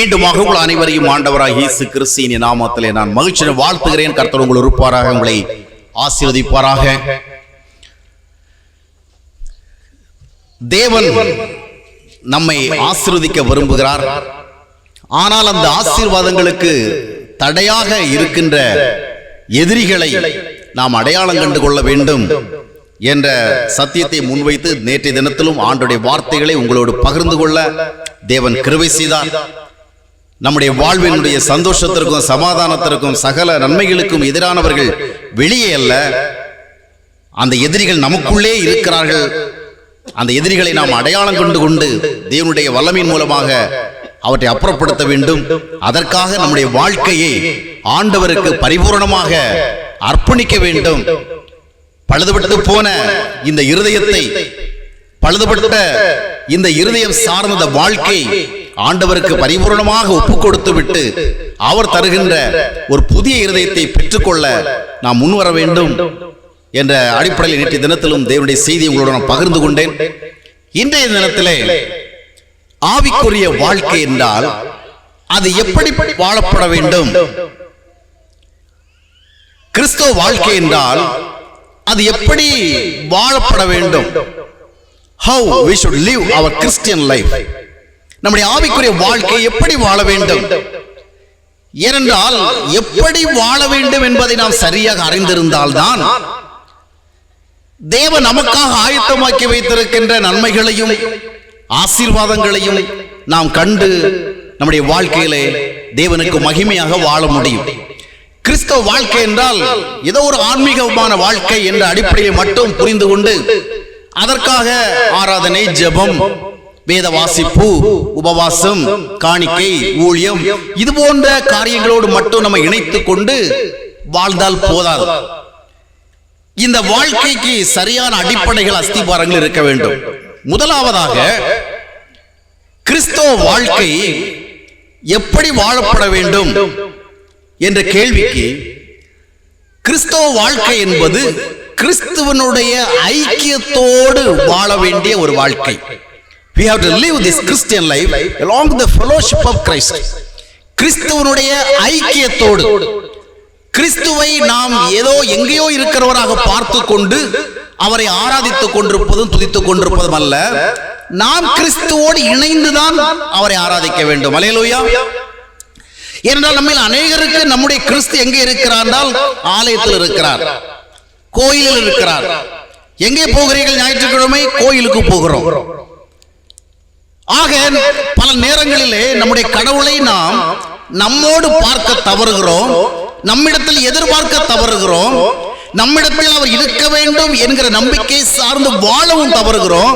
மீண்டுமாக உங்கள் அனைவரையும் ஆண்டவராக இயேசு கிறிஸ்துவின் நாமத்திலே நான் மகிழ்ச்சியுடன் வாழ்த்துகிறேன். கர்த்தர் உங்கள் இருப்பாராக, உங்களை ஆசீர்வதிப்பாராக. தேவன் நம்மை ஆசீர்வதிக்க விரும்புகிறார். ஆனால் அந்த ஆசீர்வாதங்களுக்கு தடையாக இருக்கின்ற எதிரிகளை நாம் அடையாளம் கண்டு கொள்ள வேண்டும் என்ற சத்தியத்தை முன்வைத்து நேற்றைய தினத்திலும் ஆண்டவருடைய வார்த்தைகளை உங்களோடு பகிர்ந்து கொள்ள தேவன் கிருபை செய்தார். நம்முடைய வாழ்வினுடைய சந்தோஷத்திற்கும் சமாதானத்திற்கும் சகல நன்மைகளுக்கும் எதிரானவர்கள் வெளியே அல்ல, அந்த எதிரிகள் நமக்குள்ளே இருக்கிறார்கள். அந்த எதிரிகளை நாம் அடையாளம் கொண்டு தேவனுடைய வல்லமையின் மூலமாக அவற்றை அப்புறப்படுத்த வேண்டும். அதற்காக நம்முடைய வாழ்க்கையை ஆண்டவருக்கு பரிபூரணமாக அர்ப்பணிக்க வேண்டும். பழுதுபட்டு போன இந்த இருதயத்தை, பழுதுபட்ட இந்த இருதயம் சார்ந்த வாழ்க்கை ஆண்டவருக்கு பரிபூரணமாக ஒப்பு கொடுத்து விட்டு அவர் தருகின்ற ஒரு புதிய இருதயத்தை பெற்றுக்கொள்ள நாம் முன்வர வேண்டும் என்ற அடிப்படையில் நேற்றைய தினத்திலும் தேவனுடைய செய்தியை உங்களோடு நான் பகிர்ந்து கொண்டேன். இன்றைய தினத்திலே ஆவிக்குரிய வாழ்க்கை என்றால் அது எப்படி வாழப்பட வேண்டும், கிறிஸ்தவ வாழ்க்கை என்றால் அது எப்படி வாழப்பட வேண்டும், how we should live our Christian life, நம்முடைய ஆவிக்குரிய வாழ்க்கை எப்படி வாழ வேண்டும். ஏனென்றால் எப்படி வாழ வேண்டும் என்பதை நாம் சரியாக அறிந்திருந்தால்தான் தேவன் நமக்காக ஆயத்தமாக்கி வைத்திருக்கின்ற நன்மைகளையும் ஆசீர்வாதங்களையும் நாம் கண்டு நம்முடைய வாழ்க்கையிலே தேவனுக்கு மகிமையாக வாழ முடியும். கிறிஸ்தவ வாழ்க்கை என்றால் ஏதோ ஒரு ஆன்மீகமான வாழ்க்கை என்ற அடிப்படையில் மட்டும் புரிந்து கொண்டு அதற்காக ஆராதனை, ஜெபம், வேத வாசிப்பு, உபவாசம், காணிக்கை, ஊழியம் இது போன்ற காரியங்களோடு மட்டும் நம்ம இணைத்துக் கொண்டு வாழ்ந்தால் போதாது. இந்த வாழ்க்கைக்கு சரியான அடிப்படைகள், அஸ்திபாரங்கள் இருக்க வேண்டும். முதலாவதாக கிறிஸ்தவ வாழ்க்கை எப்படி வாழப்பட வேண்டும் என்ற கேள்விக்கு, கிறிஸ்தவ வாழ்க்கை என்பது கிறிஸ்துவனுடைய ஐக்கியத்தோடு வாழ வேண்டிய ஒரு வாழ்க்கை. We have to live this Christian life along the fellowship of Christ. கிறிஸ்துவனுடைய ஐக்கியத்தோடு, கிறிஸ்துவை நாம் ஏதோ எங்கேயோ இருக்கிறவராக பார்த்து கொண்டு அவரை ஆராதித்துக் கொண்டிருப்பதும் துதித்துக் கொண்டிருப்பதும் அல்ல, நாம் கிறிஸ்துவோடு இணைந்துதான் அவரை ஆராதிக்க வேண்டும். அல்லேலூயா. ஏனென்றால் நம்ம அநேகருக்கு நம்முடைய கிறிஸ்து எங்கே இருக்கிறார் என்றால் ஆலயத்தில் இருக்கிறார், கோயிலில் இருக்கிறார். எங்கே போகிறீர்கள்? ஞாயிற்றுக்கிழமை கோயிலுக்கு போகிறோம். ஆக பல நேரங்களிலே நம்முடைய கடவுளை நாம் நம்மோடு பார்க்க தவறுகிறோம், நம்மிடத்தில் எதிர்பார்க்க தவறுகிறோம், நம்மிடத்தில் அவர் இருக்க வேண்டும் என்கிற நம்பிக்கை சார்ந்து வாழவும் தவறுகிறோம்.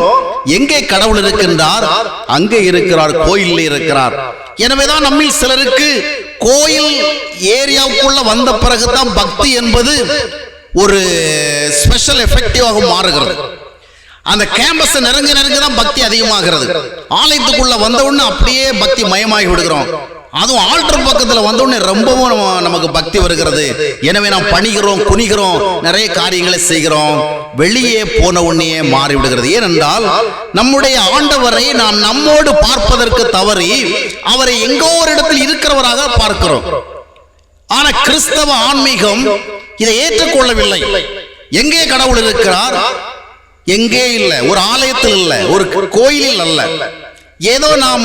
எங்கே கடவுள் இருக்கின்றார்? அங்கே இருக்கிறார், கோயிலில் இருக்கிறார். எனவேதான் நம்மில் சிலருக்கு கோயில் ஏரியாவுக்குள்ள வந்த பிறகுதான் பக்தி என்பது ஒரு ஸ்பெஷல் எஃபெக்டிவாக மாறுகிறது. அந்த கேம்பஸ் நெருங்க தான் பக்தி அதிகமாகிறது. ஆலயத்துக்குள்ள வந்த உடனே அப்படியே பக்தி மயமாகி விடுகிறோம். அதுவும் ஆல்டர் பக்கத்துல வந்த உடனே ரொம்பவும் நமக்கு பக்தி வருகிறது. எனவே நாம் பணிகிறோம், குனிகிறோம், நிறைய காரியங்களை செய்கிறோம். வெளியே போன உடனே மாறிவிடுகிறது. ஏனென்றால் நம்முடைய ஆண்டவரை நாம் நம்மோடு பார்ப்பதற்கு தவறி அவரை எங்கோ ஒரு இடத்தில் இருக்கிறவராக பார்க்கிறோம். ஆனா கிறிஸ்தவ ஆன்மீகம் இதை ஏற்றுக்கொள்ளவில்லை. எங்கே கடவுள் இருக்கிறார்? எங்கே இல்லை, ஒரு ஆலயத்தில் இல்லை, ஒரு கோயிலில் அல்ல. ஏதோ நாம்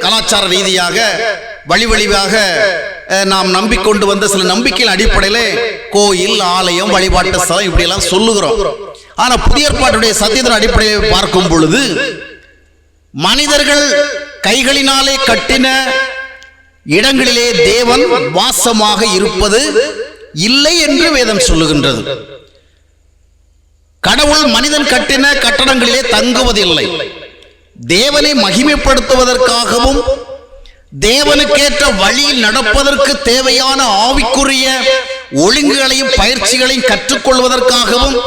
கலாச்சார ரீதியாக வழியாக நாம் நம்பிக்கொண்டு வந்த சில நம்பிக்கையின் அடிப்படையில் கோயில், ஆலயம், வழிபாட்டு ஸ்தலம் இப்படி எல்லாம் சொல்லுகிறோம். ஆனா புதிய ஏற்பாட்டுடைய சத்தியத்தின் அடிப்படையில் பார்க்கும் பொழுது மனிதர்கள் கைகளினாலே கட்டின இடங்களிலே தேவன் வாசமாக இருப்பது இல்லை என்று வேதம் சொல்லுகின்றது. கடவுள் மனிதன் கட்டின கட்டடங்களிலே தங்குவதில்லை. தேவனை மகிமைப்படுத்துவதற்காகவும் தேவனுக்கேற்ற வழியில் நடப்பதற்கு தேவையான ஆவிக்குரிய ஒழுங்குகளையும் பயிற்சிகளையும் கற்றுக்கொள்வதற்காகவும்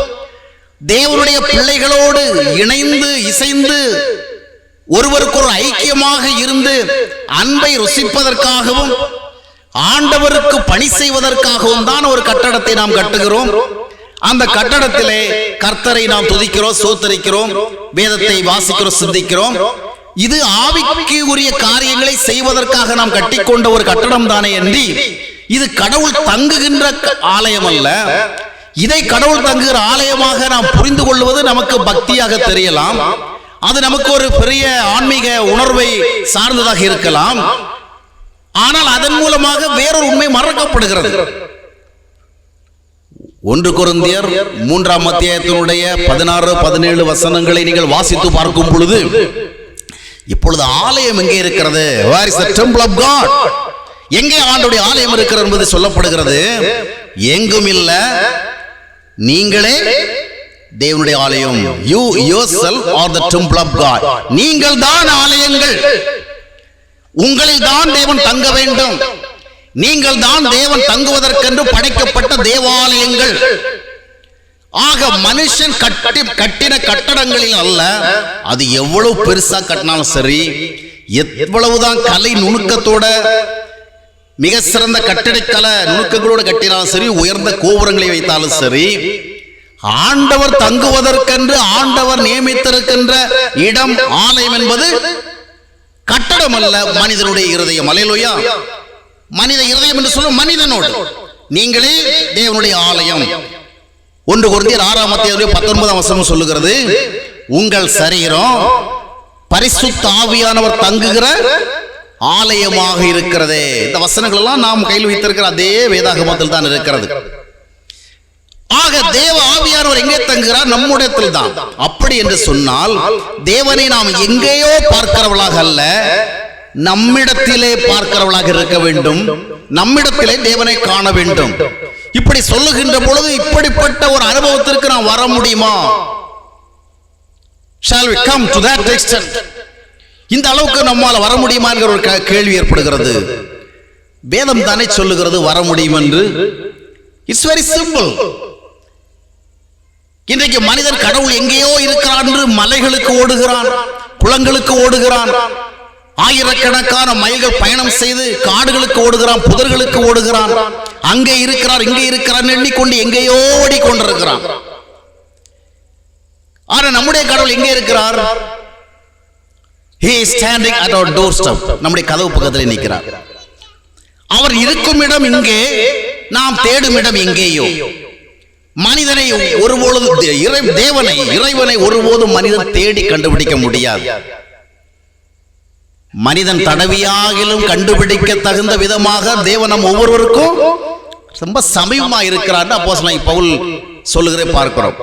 தேவனுடைய பிள்ளைகளோடு இணைந்து இசைந்து ஒருவருக்கு ஒரு ஐக்கியமாக இருந்து அன்பை ருசிப்பதற்காகவும் ஆண்டவருக்கு பணி செய்வதற்காகவும் தான் ஒரு கட்டடத்தை நாம் கட்டுகிறோம். அந்த கட்டடத்திலே கர்த்தரை நாம் துதிக்கிறோம், சோத்தரிக்கிறோம், வேதத்தை வாசிக்கிறோம், சிந்திக்கிறோம். இது ஆவிக்கு உரிய காரியங்களை செய்வதற்காக நாம் கட்டிக்கொண்ட ஒரு கட்டடம் தானே அன்றி இது கடவுள் தங்குகின்ற ஆலயம் அல்ல. இதை கடவுள் தங்குகிற ஆலயமாக நாம் புரிந்து கொள்வது நமக்கு பக்தியாக தெரியலாம். அது நமக்கு ஒரு பெரிய ஆன்மீக உணர்வை சார்ந்ததாக இருக்கலாம். ஆனால் அதன் மூலமாக வேறொரு உண்மை மறக்கப்படுகிறது. 1 கொரிந்தியர் 3ஆம் அத்தியாயத்தினுடைய 16-17 வசனங்களை நீங்கள் வாசித்து பார்க்கும் பொழுது, இப்பொழுது ஆலயம் எங்கே இருக்கிறது? Where is the temple of God? எங்கே ஆண்டவருடைய ஆலயம் இருக்கிறது என்பது சொல்லப்படுகிறது. எங்கும் இல்ல, நீங்களே தேவனுடைய ஆலயம். You yourself are the temple of God. நீங்கள் தான் ஆலயங்கள். உங்களில் தான் தேவன் தங்க வேண்டும். நீங்கள் தான் தேவன் தங்குவதற்கென்று படைக்கப்பட்ட தேவாலயங்கள். ஆக மனுஷன் கட்டின கட்டடங்களில் அல்ல, அது எவ்வளவு பெருசா கட்டினாலும் சரி, எவ்வளவுதான் கலை நுணுக்கத்தோட மிக சிறந்த கட்டிடக்கலை நுணுக்கங்களோடு கட்டினாலும் சரி, உயர்ந்த கோபுரங்களை வைத்தாலும் சரி, ஆண்டவர் தங்குவதற்கென்று ஆண்டவர் நியமித்திருக்கின்ற இடம் ஆலயம் என்பது கட்டடம் அல்ல, மனிதனுடைய இருதயம். அல்லேலூயா. மனித இருதயம் என்று சொல்லும் மனிதனோடு நீங்களே தேவனுடைய ஆலயம். 1 கொரிந்தியர் 6ஆம் அத்தியாயம் 19ஆம் வசனம் சொல்லுகிறது, உங்கள் சரீரம் பரிசுத்த ஆவியானவர் தங்குகிற ஆலயமாக இருக்கிறது. இந்த வசனங்கள் எல்லாம் நாம் கையில் வைத்திருக்கிற அதே வேதாகமத்தில் தான் இருக்கிறது. ஆக தேவ ஆவியானவர் எங்கே தங்குகிறார்? நம்முடையத்தில் தான். அப்படி என்று சொன்னால் தேவனை நாம் எங்கேயோ பார்க்கிறவர்களாக அல்ல, நம்மிடத்திலே பார்க்கிறவர்களாக இருக்க வேண்டும். நம்மிடத்திலே தேவனை காண வேண்டும். இப்படி சொல்லுகின்ற பொழுது இப்படிப்பட்ட ஒரு அனுபவத்திற்கு நாம் வர முடியுமா? Shall we come to that extent? இந்த அளவுக்கு நம்மால் வர முடியுமா என்கிற ஒரு கேள்வி ஏற்படுகிறது. வேதம் தானே சொல்லுகிறது வர முடியும் என்று. It's very simple. இன்றைக்கு மனிதன் கடவுள் எங்கேயோ இருக்கிறான் என்று மலைகளுக்கு ஓடுகிறான், குளங்களுக்கு ஓடுகிறான், ஆயிரக்கணக்கான மைல்கள் பயணம் செய்து காடுகளுக்கு ஓடுகிறான், புதர்களுக்கு ஓடுகிறான், அங்கே இருக்கிறார் இங்கே இருக்கிறார் எண்ணிக்கொண்டு எங்கேயோ ஓடிக்கொண்டிருக்கிறான். ஆனா நம்முடைய கடவுள் எங்கே இருக்கிறார்? He is standing at our doorstep. நம்முடைய கதவு பக்கத்தில் நிற்கிறார். அவர் இருக்கும் இடம் இங்கே, நாம் தேடும் இடம் எங்கேயோ. மனிதனை ஒருபொழுது இறைவனை ஒருபோதும் மனிதன் தேடி கண்டுபிடிக்க முடியாது. மனிதன் தடவியாகிலும் கண்டுபிடிக்க தகுந்த விதமாக தேவன் நம் ஒவ்வொருவருக்கும் ரொம்ப சமீபமா இருக்கிறார். அப்போஸ்தலன் பவுல் சொல்லுகிறதை பார்க்கிறோம்.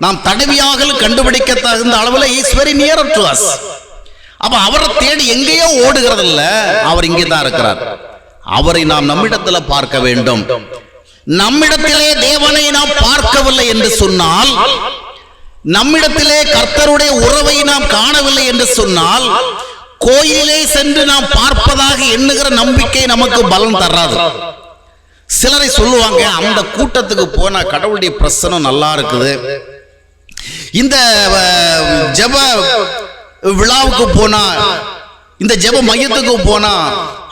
நாம் தடவியாகிலும் கண்டுபிடிக்க தகுந்த அளவில் he is very near to us. அப்ப அவரை தேடி எங்கேயோ ஓடுகிறது இல்ல, அவர் இங்கே தான் இருக்கிறார். அவரை நாம் நம்மிடத்துல பார்க்க வேண்டும். நம்மிடத்திலே தேவனை நாம் பார்க்கவில்லை என்று சொன்னால், நம்மிடத்திலே கர்த்தருடைய உறவை நாம் காணவில்லை என்று சொன்னால், கோயிலே சென்று நாம் பார்ப்பதாக எண்ணுகிற நம்பிக்கை நமக்கு பலம் தராது. சிலரை சொல்லுவாங்க, அந்த கூட்டத்துக்கு போனா கடவுளுடைய பிரசனம் நல்லா இருக்குது, இந்த ஜெப விழாவுக்கு போனா, இந்த ஜெப மையத்துக்கு போனா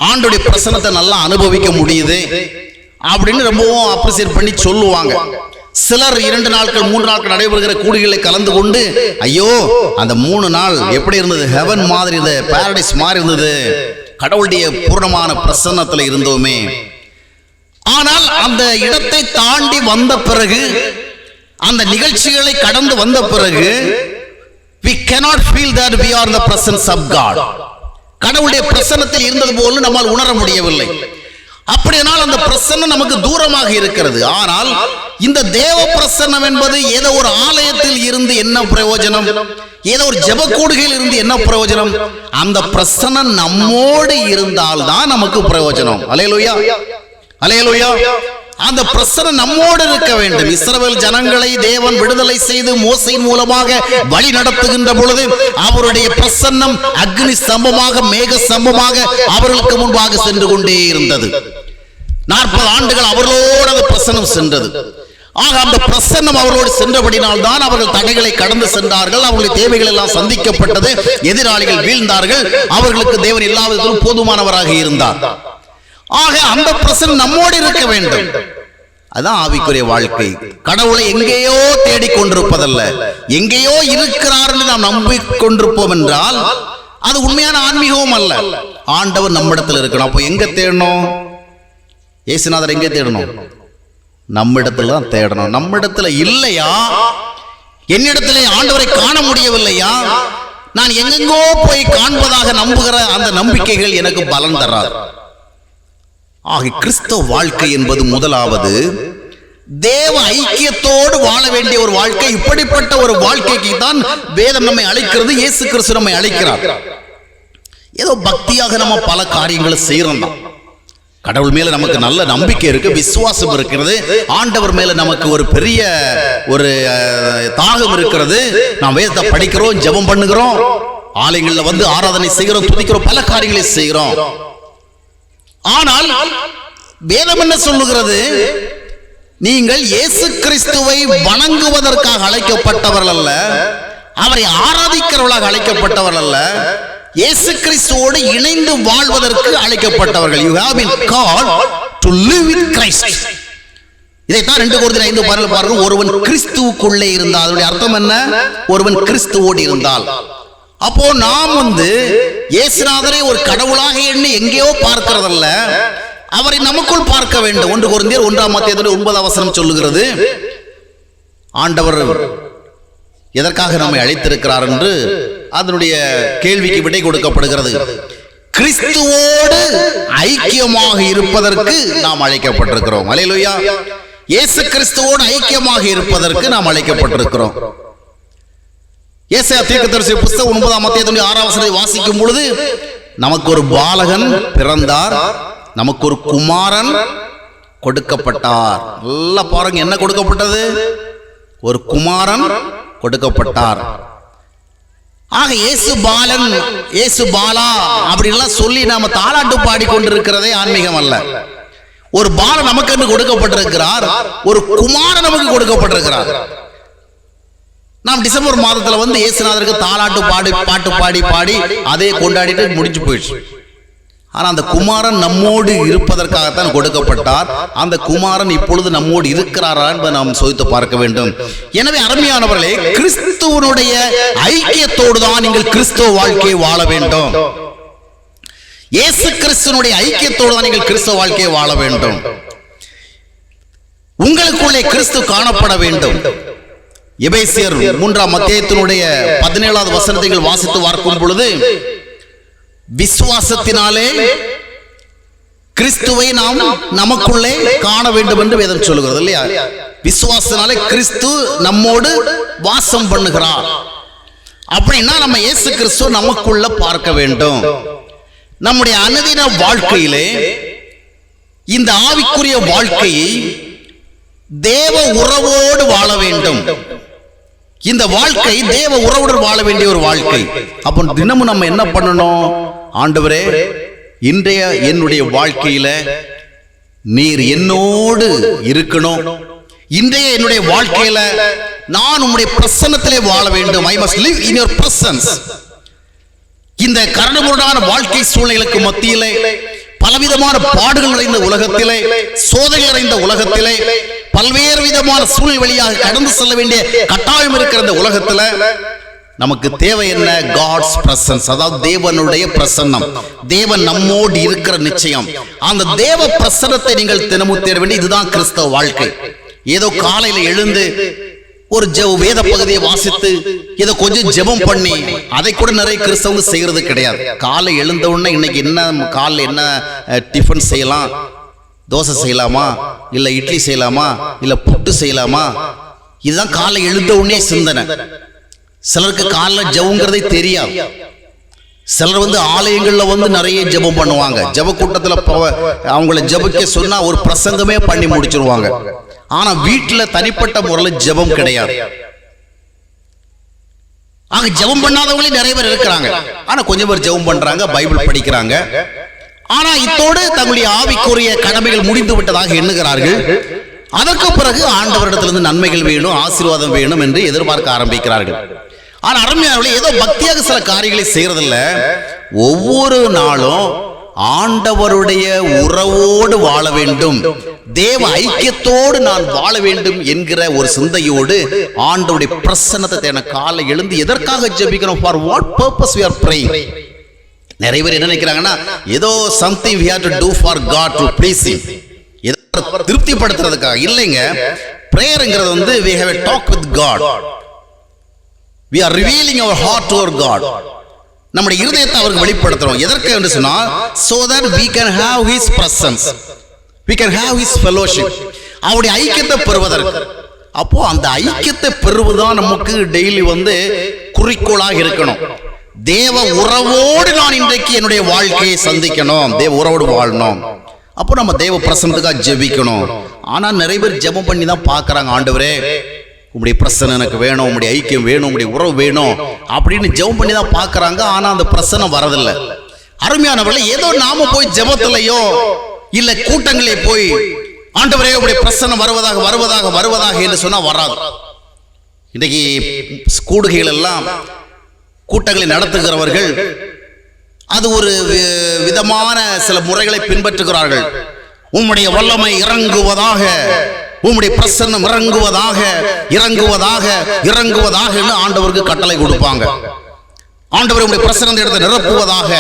ஆண்டோடைய பிரசனத்தை நல்லா அனுபவிக்க முடியுது அப்படின்னு ரொம்பவும் அப்ரிசியேட் பண்ணி சொல்லுவாங்க. சிலர் 2 நாட்கள் 3 நாட்கள் நடைபெறுகிற கூடுகளை கலந்து கொண்டு, ஐயோ அந்த 3 நாள் எப்படி இருந்தது, ஹெவன் மாதிரி இருந்தது, பாரடைஸ் மாதிரி இருந்தது, கடவுளுடைய பூர்ணமான பிரசன்னத்தில் இருந்தோமே. ஆனால் அந்த இடத்தை தாண்டி வந்த பிறகு, அந்த நிகழ்ச்சிகளை கடந்து வந்த பிறகு, we cannot feel that we are in the presence of God. கடவுளுடைய பிரசன்னத்தில் இருந்தது போல நம்மால் உணர முடியவில்லை. அப்படியானால் அந்த பிரசன்னம் நமக்கு தூரமாக இருக்கிறது. ஆனால் இந்த தேவ பிரசன்னம் என்பது ஏதோ ஒரு ஆலயத்தில் இருந்து என்ன பிரயோஜனம், ஏதோ ஒரு ஜெபக்கூடுகையில் இருந்து என்ன பிரயோஜனம்? அந்த பிரசன்னம் நம்மோடு இருந்தால் தான் நமக்கு பிரயோஜனம். அல்லேலூயா, அல்லேலூயா. அந்த பிரசன்னம் நம்மோடு இருக்க வேண்டும். இஸ்ரவேல் ஜனங்களை தேவன் விடுதலை செய்து மோசையின் மூலமாக வழி நடத்துகின்ற பொழுது அவருடைய பிரசன்னம் அக்னி ஸ்தம்பமாக மேக ஸ்தம்பமாக அவர்களுக்கு முன்பாக சென்று கொண்டே இருந்தது. 40 ஆண்டுகள் அவர்களோடு அந்த பிரசன்னம் சென்றது. ஆக அந்த பிரசன்னம் அவர்களோடு சென்றபடினால் தான் அவர்கள் தடைகளை கடந்து சென்றார்கள். அவர்களுடைய தேவைகள் எல்லாம் சந்திக்கப்பட்டது, எதிராளிகள் வீழ்ந்தார்கள், அவர்களுக்கு தேவன் எல்லா விதத்திலும் போதுமானவராக இருந்தார். ஆக அந்த பிரசன்னம் நம்மோடு இருக்க வேண்டும். அதான் ஆவிக்குரிய வாழ்க்கை. கடவுளை எங்கேயோ தேடிக்கொண்டிருப்பதல்ல, எங்கேயோ இருக்கிறார் என்று நாம் நம்பிக்கொண்டிருப்போம் என்றால் அது உண்மையான ஆன்மீகமும் அல்ல. ஆண்டவர் நம்மிடத்தில் இருக்கணும். அப்போ எங்க தேடணும்? இயேசுநாதர் எங்கே தேடணும்? நம்மிடத்துல தான் தேடணும். நம்மிடத்துல இல்லையா, என்னிடத்திலே ஆண்டவரை காண முடியவில்லையா, நான் எங்கெங்கோ போய் காண்பதாக நம்புகிற அந்த நம்பிக்கைகள் எனக்கு பலன் தராது. ஆக கிறிஸ்தவ வாழ்க்கை என்பது முதலாவது தேவ ஐக்கியத்தோடு வாழ வேண்டிய ஒரு வாழ்க்கை. இப்படிப்பட்ட ஒரு வாழ்க்கைக்கு தான் வேதம் நம்மை அழைக்கிறது, இயேசு கிறிஸ்து நம்மை அழைக்கிறார். ஏதோ பக்தியாக நம்ம பல காரியங்களை செய்யறோம் தான். கடவுள் மேல நமக்கு நல்ல நம்பிக்கை இருக்கு, விசுவாசம் இருக்கிறது, ஆண்டவர் மேல நமக்கு ஒரு பெரிய ஒரு தாகம் இருக்கிறது. நாம் வேதத்தை படிக்கிறோம், ஜெபம் பண்ணுகிறோம், ஆலயங்கள்ல வந்து ஆராதனை செய்கிறோம், துதிக்கிறோம், பல காரியங்களை செய்கிறோம். ஆனால் வேதம் என்ன சொல்லுகிறது? நீங்கள் இயேசு கிறிஸ்துவை வணங்குவதற்காக அழைக்கப்பட்டவர்கள் அல்ல, அவரை ஆராதிக்கிறவர்களாக அழைக்கப்பட்டவர்கள் அல்ல, இயேசு கிறிஸ்துவோடு இணைந்து வாழ்வதற்கு அழைக்கப்பட்டவர்கள். You have been called to live with Christ. இதைத்தான் 2 கொரிந்தியர் 5:12 பாருங்க. ஒருவன் கிறிஸ்துவுக்குள்ளே இருந்தால், அதனுடைய அர்த்தம் என்ன? ஒருவன் கிறிஸ்துவோடு இருந்தால். அப்போ நாம் இயேசுநாதரை ஒரு கடவுளாக எண்ணி எங்கேயோ பார்க்கிறதல்ல, அவரை நமக்குள் பார்க்க வேண்டும். 1 கொரிந்தியர் 1:9 சொல்லுகிறது, ஆண்டவர் எதற்காக நம்மை அழைத்திருக்கிறார் என்று அதனுடைய கேள்விக்கு விடை கொடுக்கப்படுகிறது. கிறிஸ்துவோடு ஐக்கியமாக இருப்பதற்கு நாம் அழைக்கப்பட்டிருக்கிறோம். அல்லேலூயா. இயேசு கிறிஸ்துவோடு ஐக்கியமாக இருப்பதற்கு நாம் அழைக்கப்பட்டிருக்கிறோம். ஏசாயா தீர்க்கதரிசி புத்தகம் 9:6 வாசிக்கும் பொழுது, நமக்கு ஒரு பாலகன் பிறந்தார், நமக்கு ஒரு குமாரன் கொடுக்கப்பட்டார். நல்லா பாருங்க, என்ன கொடுக்கப்பட்டது? ஒரு குமாரன் கொடுக்கப்பட்டார். ஆக இயேசு பாலன், இயேசு பாலா அப்படின்லாம் சொல்லி நாம தாலாட்டு பாடி கொண்டிருக்கிறதே ஆன்மீகம் அல்ல. ஒரு பாலன் நமக்கு என்று கொடுக்கப்பட்டிருக்கிறார், ஒரு குமாரன் நமக்கு கொடுக்கப்பட்டிருக்கிறார். நாம் டிசம்பர் மாதத்துல இயேசுநாதருக்கு தாலாட்டு பாட்டு பாடி அதே கொண்டாடிட்டு முடிஞ்சு போயிடுச்சு. ஆனா அந்த குமாரன் நம்மோடு இருப்பதற்காகத்தான் கொடுக்கப்பட்டார். அந்த குமாரன் இப்பொழுது நம்மோடு இருக்கிறாரா என்பதை நாம் சோதித்து பார்க்க வேண்டும். எனவே அருமையானவர்களே, கிறிஸ்துவனுடைய ஐக்கியத்தோடு தான் நீங்கள் கிறிஸ்துவ வாழ்க்கையை வாழ வேண்டும். இயேசு கிறிஸ்துவனுடைய ஐக்கியத்தோடு தான் நீங்கள் கிறிஸ்துவ வாழ்க்கையை வாழ வேண்டும். உங்களுக்குள்ளே கிறிஸ்து காணப்பட வேண்டும். எபேசியர் 3:17 வாசித்து பார்க்கும் பொழுது, விசுவாசத்தினாலே கிறிஸ்துவை நாம் நமக்குள்ளே காண வேண்டும் என்று வேதம் சொல்லுகிறது இல்லையா? விசுவாசத்தினாலே கிறிஸ்து நம்மோடு வாசம் பண்ணுகிறார். அப்படின்னா நம்ம இயேசு கிறிஸ்து நமக்குள்ள பார்க்க வேண்டும். நம்முடைய அனுதின வாழ்க்கையிலே இந்த ஆவிக்குரிய வாழ்க்கையை தேவ உறவோடு வாழ வேண்டும். இந்த வாழ்க்கை தேவ உறவுடன் வாழ வேண்டிய ஒரு வாழ்க்கை. அப்போ தினமும் நம்ம என்ன பண்ணணும்? ஆண்டவரே, இன்றைய என்னுடைய வாழ்க்கையில நீர் என்னோடு இருக்கணும். இன்றைய என்னுடைய வாழ்க்கையில நான் உம்முடைய பிரசன்னத்திலே வாழ வேண்டும். I must live in your presence. இந்த கரடுமுரடான வாழ்க்கை சூழ்நிலைகளுக்கு மத்தியிலே, பலவிதமான பாடுகள் நிறைந்த உலகத்திலே, சோதனை நிறைந்த உலகத்திலே, பல்வேறு விதமான சூழ்நிலை வழியாக கடந்து செல்ல வேண்டிய கட்டாயம் இருக்கிற இந்த உலகத்துல நமக்கு தேவை என்ன? God's presence. அதாவது தேவனுடைய பிரசன்னம், தேவன் நம்மோடு இருக்கிற நிச்சயம். அந்த தேவ பிரசன்னத்தை நீங்கள் தினமும் தேட வேண்டிய இதுதான் கிறிஸ்தவ வாழ்க்கை. ஏதோ காலையில எழுந்து ஒரு வேத பகுதியை வாசித்து இதை கொஞ்சம் ஜெபம் பண்ணி அதை கூட நிறைய கிறிஸ்தவங்க செய்யறது கிடையாது. காலை எழுந்த உடனே இன்னைக்கு என்ன காலைல என்ன டிஃபன் செய்யலாம், தோசை செய்யலாமா, இல்ல இட்லி செய்யலாமா, இல்ல புட்டு செய்யலாமா, இதுதான் காலை எழுந்த உடனே சிந்தனை. சிலருக்கு காலைல ஜெபங்கிறதே தெரியாது. சிலர் ஆலயங்கள்ல நிறைய ஜெபம் பண்ணுவாங்க. ஜெப கூட்டத்துல அவங்கள ஜெபிக்க சொன்னா ஒரு பிரசங்கமே பண்ணி முடிச்சிருவாங்க. ஆனா வீட்டுல தனிப்பட்ட முறையில் ஜெபம் கிடையாது. ஆக ஜெபம் பண்ணாதவங்களே நிறைய பேர் இருக்கிறாங்க. ஆனா கொஞ்சம் பேர் ஜெபம் பண்றாங்க, பைபிள் படிக்கிறாங்க. ஆனா இத்தோடு தங்களுடைய ஆவிக்குரிய கடமைகள் முடிந்து விட்டதாக எண்ணுகிறார்கள். அதற்கு பிறகு ஆண்டவரிடத்திலிருந்து நன்மைகள் வேணும், ஆசீர்வாதம் வேணும் என்று எதிர்பார்க்க ஆரம்பிக்கிறார்கள். ஆனா அருமையானவர்களே, ஏதோ பக்தியாக சில காரியங்களை செய்யறதில்ல. ஒவ்வொரு நாளும் ஆண்டவருடைய உறவோடு வாழ வேண்டும், தேவ ஐக்கியத்தோடு நான் வாழ வேண்டும் என்கிற ஒரு சிந்தையோடு ஆண்டவருடைய பிரசன்னத்தை காலை எழுந்து எதற்காக ஜெபிக்கிறோம்? For what purpose we are praying? நிறைய பேர் என்ன நினைக்கிறாங்கன்னா, ஏதோ something we have to do for God to please him, ஏதோ திருப்திப்படுத்துறதுக்காக. இல்லைங்க. பிரேயர்ங்கிறது வந்து we have a talk with God, we are revealing our heart to our God. நம்முடைய இருதயத்தை அவருக்கு வெளிப்படுத்துறோம். எதற்கு என்று சொன்னால், so that we can have his presence, we can have his fellowship, அவருடைய ஐக்கியத்தை பெறுவதற்கு. அப்போ அந்த ஐக்கியத்தை பெறுவதுதான் நமக்கு டெய்லி வந்து குறிக்கோளாக இருக்கணும். தேவ உறவோடு நான் இன்றைக்கு என்னுடைய வாழ்க்கையை சந்திக்கணும், தேவ உறவோடு வாழணும். அப்போ நம்ம தேவ பிரசன்னத்துக்காக ஜெபிக்கணும். ஆனா நிறைய பேர் ஜெபம் பண்ணி தான் பார்க்கறாங்க, ஆண்டவரே உம்முடைய பிரசன்னம் எனக்கு வேணும், உம்முடைய ஐக்கியம் வேணும், உம்முடைய உறவு வேணும் அப்படின்னு ஜெபம் பண்ணி தான் பார்க்கறாங்க. ஆனா அந்த பிரசன்னம் வரதில்லை. அருமையானவர்களே, ஏதோ நாம போய் ஜெபத்திலையோ இல்ல கூட்டங்களே போய் ஆண்டவரே உம்முடைய பிரசன்னம் வருவதாக வருவதாக வருவதாக என்று சொன்னா வராது. இன்னைக்கு கூடுகைகள் எல்லாம் கூட்டங்களை நடத்துகிறவர்கள் அது ஒரு விதமான சில முறைகளை பின்பற்றுகிறார்கள். உம்முடைய வல்லமை இறங்குவதாக, உம்முடைய பிரசன்னம் இறங்குவதாக இறங்குவதாக இறங்குவதாக என்று ஆண்டவருக்கு கட்டளை கொடுப்பாங்க. ஆண்டவர் உம்முடைய பிரசன்னத்தை எடுத்து நிரப்புவதாக.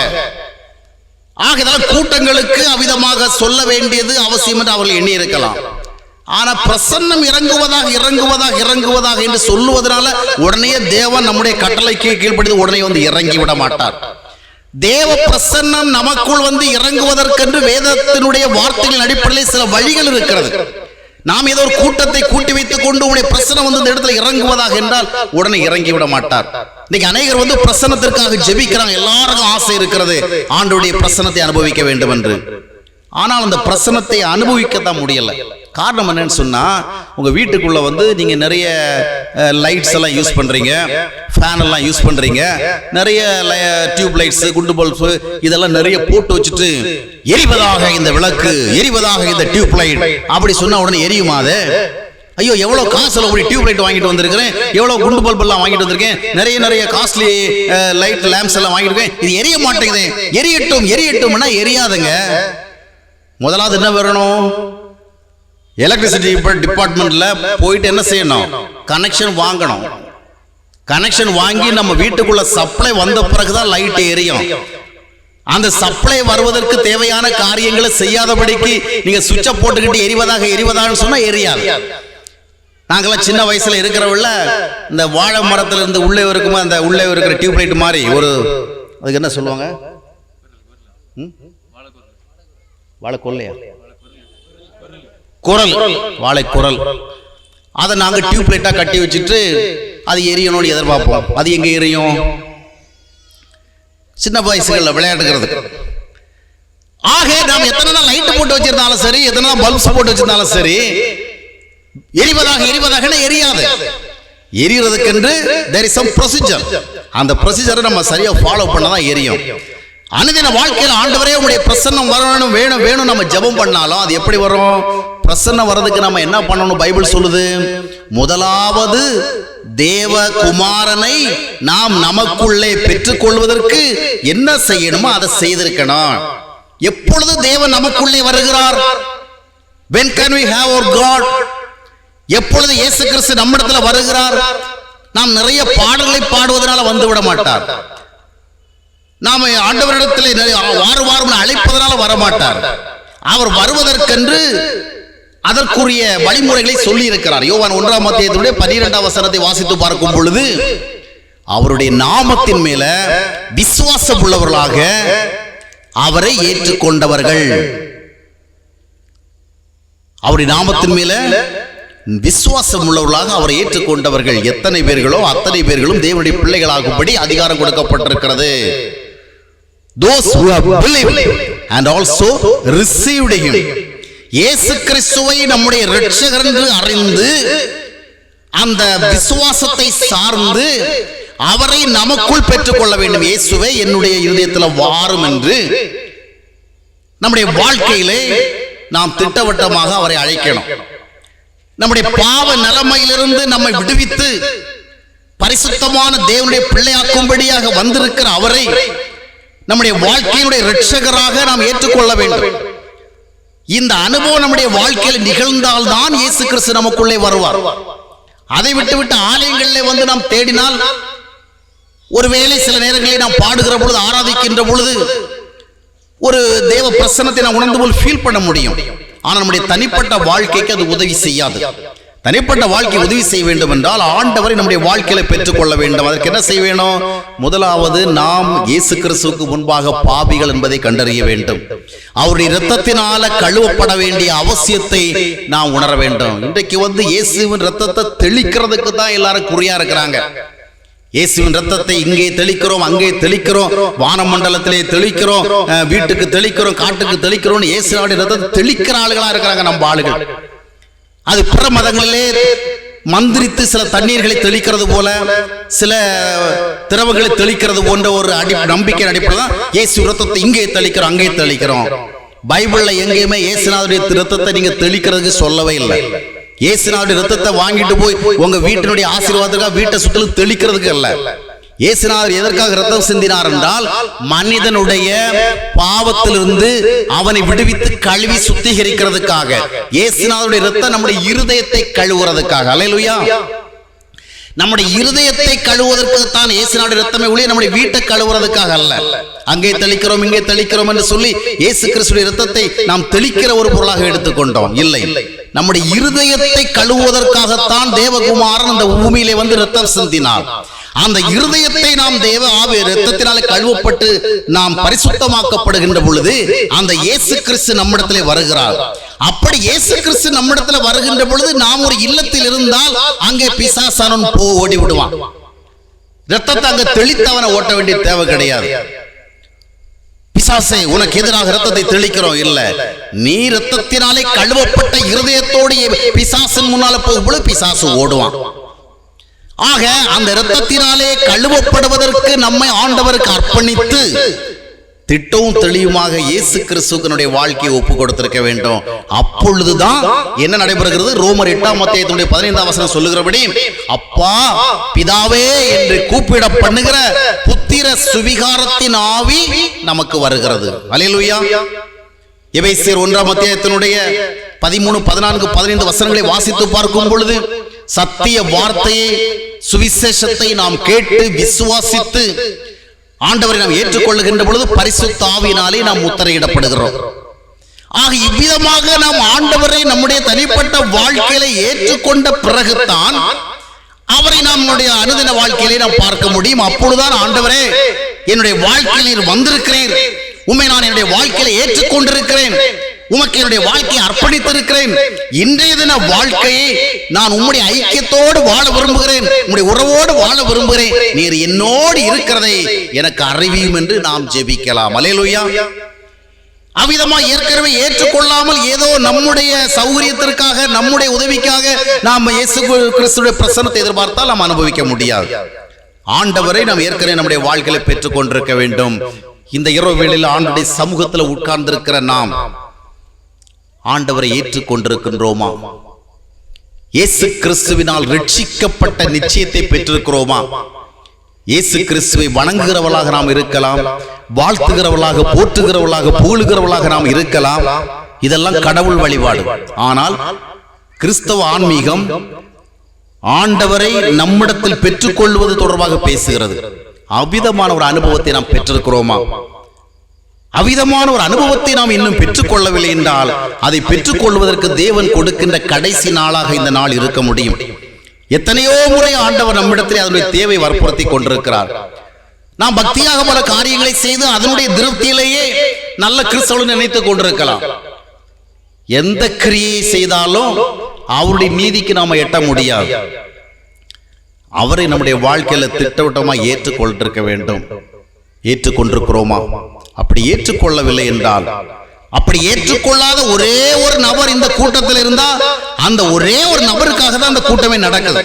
ஆகையால் கூட்டங்களுக்கு அவிதமாக சொல்ல வேண்டியது அவசியம் என்று அவர்கள் எண்ணி இருக்கலாம். ஆனா பிரசன்னம் இறங்குவதாக இறங்குவதாக இறங்குவதாக என்று சொல்லுவதனால உடனே தேவன் நம்முடைய கட்டளைக்கு கீழ்ப்படிந்து உடனே வந்து இறங்கி விட மாட்டார். தேவ பிரசன்னம் நமக்குள் வந்து இறங்குவதற்கென்று வேதத்தினுடைய வார்த்தைகளின் அடிப்படையில் சில வழிகள் இருக்கிறது. நாம் ஏதோ ஒரு கூட்டத்தை கூட்டி வைத்துக் கொண்டு உடைய பிரசன்னம் வந்து இந்த இடத்துல இறங்குவதாக என்றால் உடனே இறங்கி விட மாட்டார். இன்னைக்கு அநேகர் வந்து பிரசன்னத்திற்காக ஜெபிக்கிறாங்க. எல்லாருக்கும் ஆசை இருக்கிறது ஆண்டவருடைய பிரசன்னத்தை அனுபவிக்க வேண்டும் என்று. ஆனால் அந்த பிரசன்னத்தை அனுபவிக்கத்தான் முடியல. காரணம் என்னன்னு சொன்னா, உங்க வீட்டுக்குள்ள வந்து நீங்க நிறைய லைட்ஸ் எல்லாம் யூஸ் பண்றீங்க, ஃபேன் எல்லாம் யூஸ் பண்றீங்க, நிறைய டியூப் லைட்ஸ், குண்டு பல்பு இதெல்லாம் நிறைய போட்டு வச்சுட்டு எரிவதாக இந்த விளக்கு, எரிவதாக இந்த டியூப் லைட் அப்படி சொன்னா உடனே எரியுமா? அது ஐயோ எவ்வளவு காசுல ஒரு டியூப் லைட் வாங்கிட்டு வந்திருக்கிறேன், எவ்வளவு குண்டு பல்பு எல்லாம் வாங்கிட்டு வந்திருக்கேன், நிறைய நிறைய காஸ்ட்லி லைட் லேம்ப்ஸ் எல்லாம் வாங்கிட்டு இருக்கேன், இது எரிய மாட்டேங்குது, எரியட்டும் எரியட்டும்னா எரியாதுங்க. முதலாவது என்ன வரணும்? எலக்ட்ரிசிட்டி டிபார்ட்மெண்ட்ல போயிட்டு என்ன செய்யணும்? கனெக்ஷன் வாங்கணும். கனெக்ஷன் வாங்கி நம்ம வீட்டுக்குள்ள சப்ளை வந்த பிறகுதான் லைட் எரியும். அந்த சப்ளை வருவதற்கு தேவையான காரியங்களை செய்யாதபடிக்கு நீங்க சுவிட்சை போட்டுக்கிட்டு எரிவதாக எரிவதாக சொன்னா எரியாது. நாங்கெல்லாம் சின்ன வயசுல இருக்கிறவள்ள இந்த வாழை மரத்துல இருந்து உள்ளே இருக்குமா, அந்த உள்ளே இருக்கிற டியூப் லைட் மாதிரி ஒரு, அதுக்கு என்ன சொல்லுவாங்க? வாழை கொல்லையா? குரல், வாழை குரல். அதை நாங்க டியூப் லைட்டா கட்டி வச்சுட்டு அது எரியணும்னு எதிர்பார்ப்போம். அது எங்க எரியும்? சின்ன வயசுகள்ல விளையாடுகிறது. ஆக நாம் எத்தனை லைட் போட்டு வச்சிருந்தாலும் சரி, எத்தனை பல்ப்ஸ் போட்டு வச்சிருந்தாலும் சரி, எரிவதாக எரிவதாக எரியாது. எரியறதுக்கு there is some procedure. அந்த ப்ரொசீஜரை நம்ம சரியா ஃபாலோ பண்ணதான் எரியும். அனுதின வாழ்க்கையில் ஆண்டவரே உம்முடைய பிரசன்னம் வரணும் வேணும் வேணும் நம்ம ஜெபம் பண்ணாலும் அது எப்படி வரும்? பிரசன்னம் வர்றதுக்கு நம்ம என்ன பண்ணணும்? பைபிள் சொல்லுது, முதலாவது தேவ குமாரனை நாம் நமக்குள்ளே பெற்றுக்கொள்வதற்கு என்ன செய்யணுமோ அதை செய்திருக்கணும். எப்பொழுது தேவன் நமக்குள்ளே வருகிறார்? when can we have our God? எப்பொழுது இயேசு கிறிஸ்து நம்மிடத்துல வருகிறார்? நாம் நிறைய பாடல்களை பாடுவதனால வந்து விட மாட்டார். நாம ஆண்டவரிடத்தில் வாரம் அழைப்பதனால வரமாட்டார். அவர் வருவதற்கென்று அதற்குரிய வழிமுறைகளை சொல்லி இருக்கிறார். யோவான் 1ஆம் அத்தியாயத்தினுடைய 12ஆம் வசனத்தை வாசித்து பார்க்கும் பொழுது, அவருடைய நாமத்தின் மேல விசுவாசம் உள்ளவர்களாக அவரை ஏற்றுக்கொண்டவர்கள், அவருடைய நாமத்தின் மேல விசுவாசம் உள்ளவர்களாக அவரை ஏற்றுக்கொண்டவர்கள் எத்தனை பேர்களோ அத்தனை பேர்களும் தேவனுடைய பிள்ளைகளாகும்படி அதிகாரம் கொடுக்கப்பட்டிருக்கிறது. Those who have believed and also received him. இயேசு கிறிஸ்துவை நம்முடைய இரட்சகர் என்று அறிந்து அந்த விசுவாசத்தை சார்ந்து அவரை நமக்குள் பெற்றுக்கொள்ள வேண்டும். இயேசுவே என்னுடைய இதயத்தில் வாரும் என்று நம்முடைய வாழ்க்கையிலே நாம் திட்டவட்டமாக அவரை அழைக்கணும். நம்முடைய பாவ நிலைமையிலிருந்து நம்மை விடுவித்து பரிசுத்தமான தேவனுடைய பிள்ளையாக்கும்படியாக வந்திருக்கிற அவரை நம்முடைய வாழ்க்கையினுடைய இரட்சகராக நாம் ஏற்றுக்கொள்ள வேண்டும். இந்த அனுபவம் நம்முடைய வாழ்க்கையில் நிகழ்ந்தால் தான் இயேசு கிறிஸ்து நமக்குள்ளே வருவார். அதை விட்டுவிட்டு ஆலயங்களிலே வந்து நாம் தேடினால் ஒருவேளை சில நேரங்களில் நாம் பாடுகிற பொழுது, ஆராதிக்கின்ற பொழுது ஒரு தேவ பிரசன்னத்தை நாம் உணர்ந்து போல் ஃபீல் பண்ண முடியும். ஆனால் நம்முடைய தனிப்பட்ட வாழ்க்கைக்கு அது உதவி செய்யாது. தனிப்பட்ட வாழ்க்கை உதவி செய்ய வேண்டும் என்றால் ஆண்டவரை நம்முடைய வாழ்க்கையில பெற்றுக்கொள்ள வேண்டும். அதற்கு என்ன செய்ய வேணும்? முதலாவது நாம் இயேசு கிறிஸ்துவுக்கு முன்பாக பாவிகள் என்பதை கண்டறிய வேண்டும். அவருடைய இரத்தத்தினால கழுவப்பட வேண்டிய அவசியத்தை நாம் உணர வேண்டும். இன்றைக்கு இயேசுவின் இரத்தத்தை தெளிக்கிறதுக்கு தான் எல்லாரும் குறியா இருக்கிறாங்க. இயேசுவின் ரத்தத்தை இங்கே தெளிக்கிறோம், அங்கே தெளிக்கிறோம், வானமண்டலத்திலே தெளிக்கிறோம், வீட்டுக்கு தெளிக்கிறோம், காட்டுக்கு தெளிக்கிறோம். இயேசுவோட ரத்தத்தை தெளிக்கிற ஆளுகளா இருக்கிறாங்க நம்ம ஆளுகள். அது பிற மதங்களிலே மந்திரித்து சில தண்ணீர்களை தெளிக்கிறது போல, சில திரவங்களை தெளிக்கிறது போன்ற ஒரு நம்பிக்கை அடிப்படையில் தான் இயேசு ரத்தத்தை இங்கே தெளிக்கிறோம், அங்கே தெளிக்கிறோம். பைபிள்ல எங்கேயுமே இயேசுநாதருடைய ரத்தத்தை நீங்க தெளிக்கிறதுக்கு சொல்லவே இல்லை. இயேசுநாதருடைய ரத்தத்தை வாங்கிட்டு போய் உங்க வீட்டினுடைய ஆசீர்வாதத்துக்காக வீட்டை சுற்றிலும் தெளிக்கிறதுக்கு அல்ல. இயேசுநாதர் எதற்காக ரத்தம் சிந்தினார் என்றால் மனிதனுடைய பாவத்திலிருந்து அவனை விடுவித்து கழுவி சுத்திகரிக்கிறதுக்காக. இயேசுநாதருடைய ரத்தம் நம்முடைய இருதயத்தை கழுவுறதுக்காக. அல்லேலூயா. நம்முடைய இருதயத்தை கழுவுவதற்கு தான் இயேசுநாதருடைய ரத்தமே ஒழிய நம்முடைய வீட்டை கழுவுறதுக்காக அல்ல. அங்கே தெளிக்கிறோம், இங்கே தெளிக்கிறோம் என்று சொல்லி இயேசு கிறிஸ்துவின் ரத்தத்தை நாம் தெளிக்கிற ஒரு பொருளாக எடுத்துக்கொண்டோம். இல்லை, நம்முடைய இருதயத்தை கழுவுவதற்காகத்தான் தேவகுமாரன் அந்த பூமியிலே ரத்தம் சிந்தினார். அந்த இருதயத்தை நாம் தேவ ஆவி இரத்தத்தினாலே கழுவப்பட்டு நாம் பரிசுத்தமாக்கப்படுகின்ற பொழுது அந்த இயேசு கிறிஸ்து நம்மிடத்திலே வருகிறார். அப்படி இயேசு கிறிஸ்து நம்மிடத்துல வருகின்ற பொழுது நாம் ஒரு இல்லத்தில் இருந்தால் அங்கே பிசாசானவன் ஓடி விடுவான். இரத்தத்தை அங்க தெளித்தவனை ஓட்ட வேண்டிய தேவை கிடையாது. பிசாசே, உனக்கு எதிராக இரத்தத்தை தெளிக்கிறோம். இல்ல, நீ இரத்தத்தினாலே கழுவப்பட்ட இருதயத்தோடு பிசாசின் முன்னால போகும்போது பிசாசு ஓடுவான். ஆக அந்த இரத்தத்தினாலே கழுவப்படுவதற்கு நம்மை ஆண்டவருக்கு அர்ப்பணித்து திட்டவும் தெளிவுமாக இயேசு கிறிஸ்துவினுடைய வாழ்க்கையை ஒப்பு கொடுத்திருக்க வேண்டும். அப்பொழுதுதான் என்ன நடைபெறுகிறது? ரோமர் 8:15 சொல்லுகிறபடி, அப்பா பிதாவே என்று கூப்பிட பண்ணுகிற புத்திர சுவிகாரத்தின் ஆவி நமக்கு வருகிறது. அல்லேலூயா. எபேசியர் 1:13 13, 14, 15 வசனங்களை வாசித்து பார்க்கும் பொழுது சத்திய வார்த்தையை, சுவிசேஷத்தை நாம் கேட்டு விசுவாசித்து ஆண்டவரை நாம் ஏற்றுக்கொள்ளுகின்ற பொழுது பரிசுத்த ஆவியினாலே நாம் முத்திரையிடப்படுகிறோம். ஆக இவ்விதமாக நாம் ஆண்டவரை நம்முடைய தனிப்பட்ட வாழ்க்கையில ஏற்றுக்கொண்ட பிறகுதான் அவரை நம்முடைய அனுதின வாழ்க்கையிலே நாம் பார்க்க முடியும். அப்பொழுதுதான் ஆண்டவரே, என்னுடைய வாழ்க்கையில் வந்திருக்கிறேன், உம்மை நான் என்னுடைய வாழ்க்கையில ஏற்றுக்கொண்டிருக்கிறேன், உமக்கு என்னுடைய வாழ்க்கையை அர்ப்பணித்திருக்கிறேன், இன்றைய தின வாழ்க்கையை நான் உம்முடைய ஐக்கியத்தோடு வாழ விரும்புகிறேன், உம்முடைய உறவோடு வாழ விரும்புகிறேன், நீர் என்னோடு இருக்கிறதை எனக்கு அறிவியும் என்று நாம் ஜெபிக்கலாம். அல்லேலூயா. அவ்விதமா ஏற்கனவே ஏற்றுக்கொள்ளாமல் ஏதோ நம்முடைய சௌகரியத்திற்காக, நம்முடைய உதவிக்காக நாம் இயேசு கிறிஸ்துவின் பிரசன்னத்தை எதிர்பார்த்தால் நாம் அனுபவிக்க முடியாது. ஆண்டவரை நாம் ஏற்கனவே நம்முடைய வாழ்க்கையில பெற்றுக் கொண்டிருக்க வேண்டும். இந்த இரவு வேளையில் ஆண்டுடைய சமூகத்தில் உட்கார்ந்திருக்கிற நாம் ஆண்டவரை ஏற்றுக்கொண்டிருக்கின்றோமா? இயேசு கிறிஸ்துவினால் ரட்சிக்கப்பட்ட நிச்சயத்தை பெற்றிருக்கிறோமா? இயேசு கிறிஸ்துவை வணங்குகிறவர்களாக நாம் இருக்கலாம், வாழ்த்துகிறவர்களாக, போற்றுகிறவர்களாக, புகழுகிறவர்களாக நாம் இருக்கலாம். இதெல்லாம் கடவுள் வழிபாடு. ஆனால் கிறிஸ்தவ ஆன்மீகம் ஆண்டவரை நம்மிடத்தில் பெற்றுக்கொள்வது தொடர்பாக பேசுகிறது. அவ்விதமான ஒரு அனுபவத்தை நாம் பெற்றிருக்கிறோமா? அவ்விதமான ஒரு அனுபவத்தை நாம் இன்னும் பெற்றுக்கொள்ளவில்லை என்றால் அதை பெற்றுக்கொள்வதற்கு தேவன் கொடுக்கின்ற கடைசி நாளாக இந்த நாள் இருக்க முடியும். எத்தனையோ முறை ஆண்டவர் நம்மிடத்தில் அதனுடைய தேவை வற்புறுத்தி கொண்டிருக்கிறார். நாம் பக்தியாக பல காரியங்களை செய்து அதனுடைய திருப்தியிலேயே நல்ல கிறிஸ்தவனை நினைத்துக் கொண்டிருக்கலாம். எந்த கிரியை செய்தாலும் அவருடைய நீதிக்கு நாம எட்ட முடியாது. அவரை நம்முடைய வாழ்க்கையில திட்டவட்டமா ஏற்றுக்கொண்டிருக்க வேண்டும். ஏற்றுக்கொண்டிருக்கிறோமா? அப்படி ஏற்றுக்கொள்ளவில்லை என்றால், அப்படி ஏற்றுக்கொள்ளாத ஒரே ஒரு நபர் இந்த கூட்டத்தில் இருந்தா அந்த ஒரே ஒரு நபருக்காக தான் அந்த கூட்டமே நடக்குது.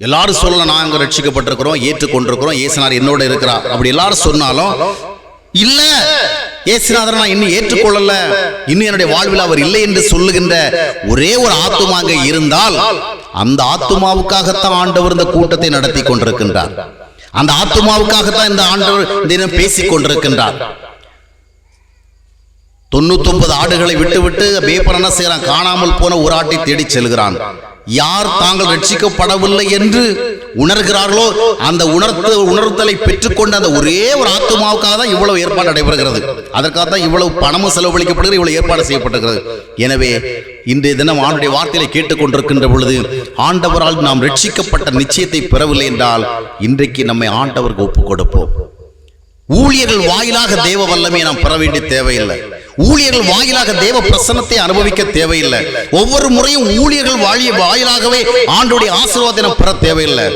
எல்லாரும் சொல்ல, நாங்க ரட்சிக்கப்பட்டிருக்கிறோம், ஏற்றுக்கொண்டிருக்கிறோம், இயேசுநாதர் என்னோட இருக்கிறார், அப்படி எல்லாரும் சொன்னாலும் இல்ல, இயேசுநாதரை நான் இன்னும் ஏற்றுக்கொள்ளல, இன்னும் என்னுடைய வாழ்வில் அவர் இல்லை என்று சொல்லுகின்ற ஒரே ஒரு ஆத்துமாக இருந்தால் அந்த ஆத்துமாவுக்காகத்தான் ஆண்டவர் இந்த கூட்டத்தை நடத்தி கொண்டிருக்கின்றார். அந்த ஆத்துமாவுக்காகத்தான் இந்த ஆண்டவர் தினம் பேசிக் கொண்டிருக்கின்றார். 99 ஆடுகளை விட்டுவிட்டு மேய்ப்பன் என்ன செய்யறான்? காணாமல் போன ஒரு ஆட்டை தேடி செல்கிறான். யார் தாங்கள் ரட்சிக்கப்படவில்லை என்று உணர்கிறார்களோ அந்த உணர்த்தலை பெற்றுக்கொண்ட அந்த ஒரே ஒரு ஆத்துமாவுக்காக தான் இவ்வளவு ஏற்பாடு நடைபெறுகிறது. அதற்காக தான் இவ்வளவு பணமும் செலவழிக்கப்படுகிறது, இவ்வளவு ஏற்பாடு செய்யப்பட்டிருக்கிறது. எனவே இன்றைய தினம் ஆண்டுடைய வார்த்தையை கேட்டுக்கொண்டிருக்கின்ற பொழுது ஆண்டவரால் நாம் ரட்சிக்கப்பட்ட நிச்சயத்தை பெறவில்லை என்றால் இன்றைக்கு நம்மை ஆண்டவருக்கு ஒப்புக் கொடுப்போம். ஊழியர்கள் வாயிலாக தேவ வல்லமையை நாம் பெற வேண்டிய தேவையில்லை. ஊழியர்கள் வாயிலாக தேவ பிரசன்னத்தை அனுபவிக்க தேவையில்லை. ஒவ்வொரு முறையும் ஊழியர்கள் வாயிலாகவே ஆண்டவருடைய ஆசீர்வாதத்தை நாம் பெற தேவையில்லை.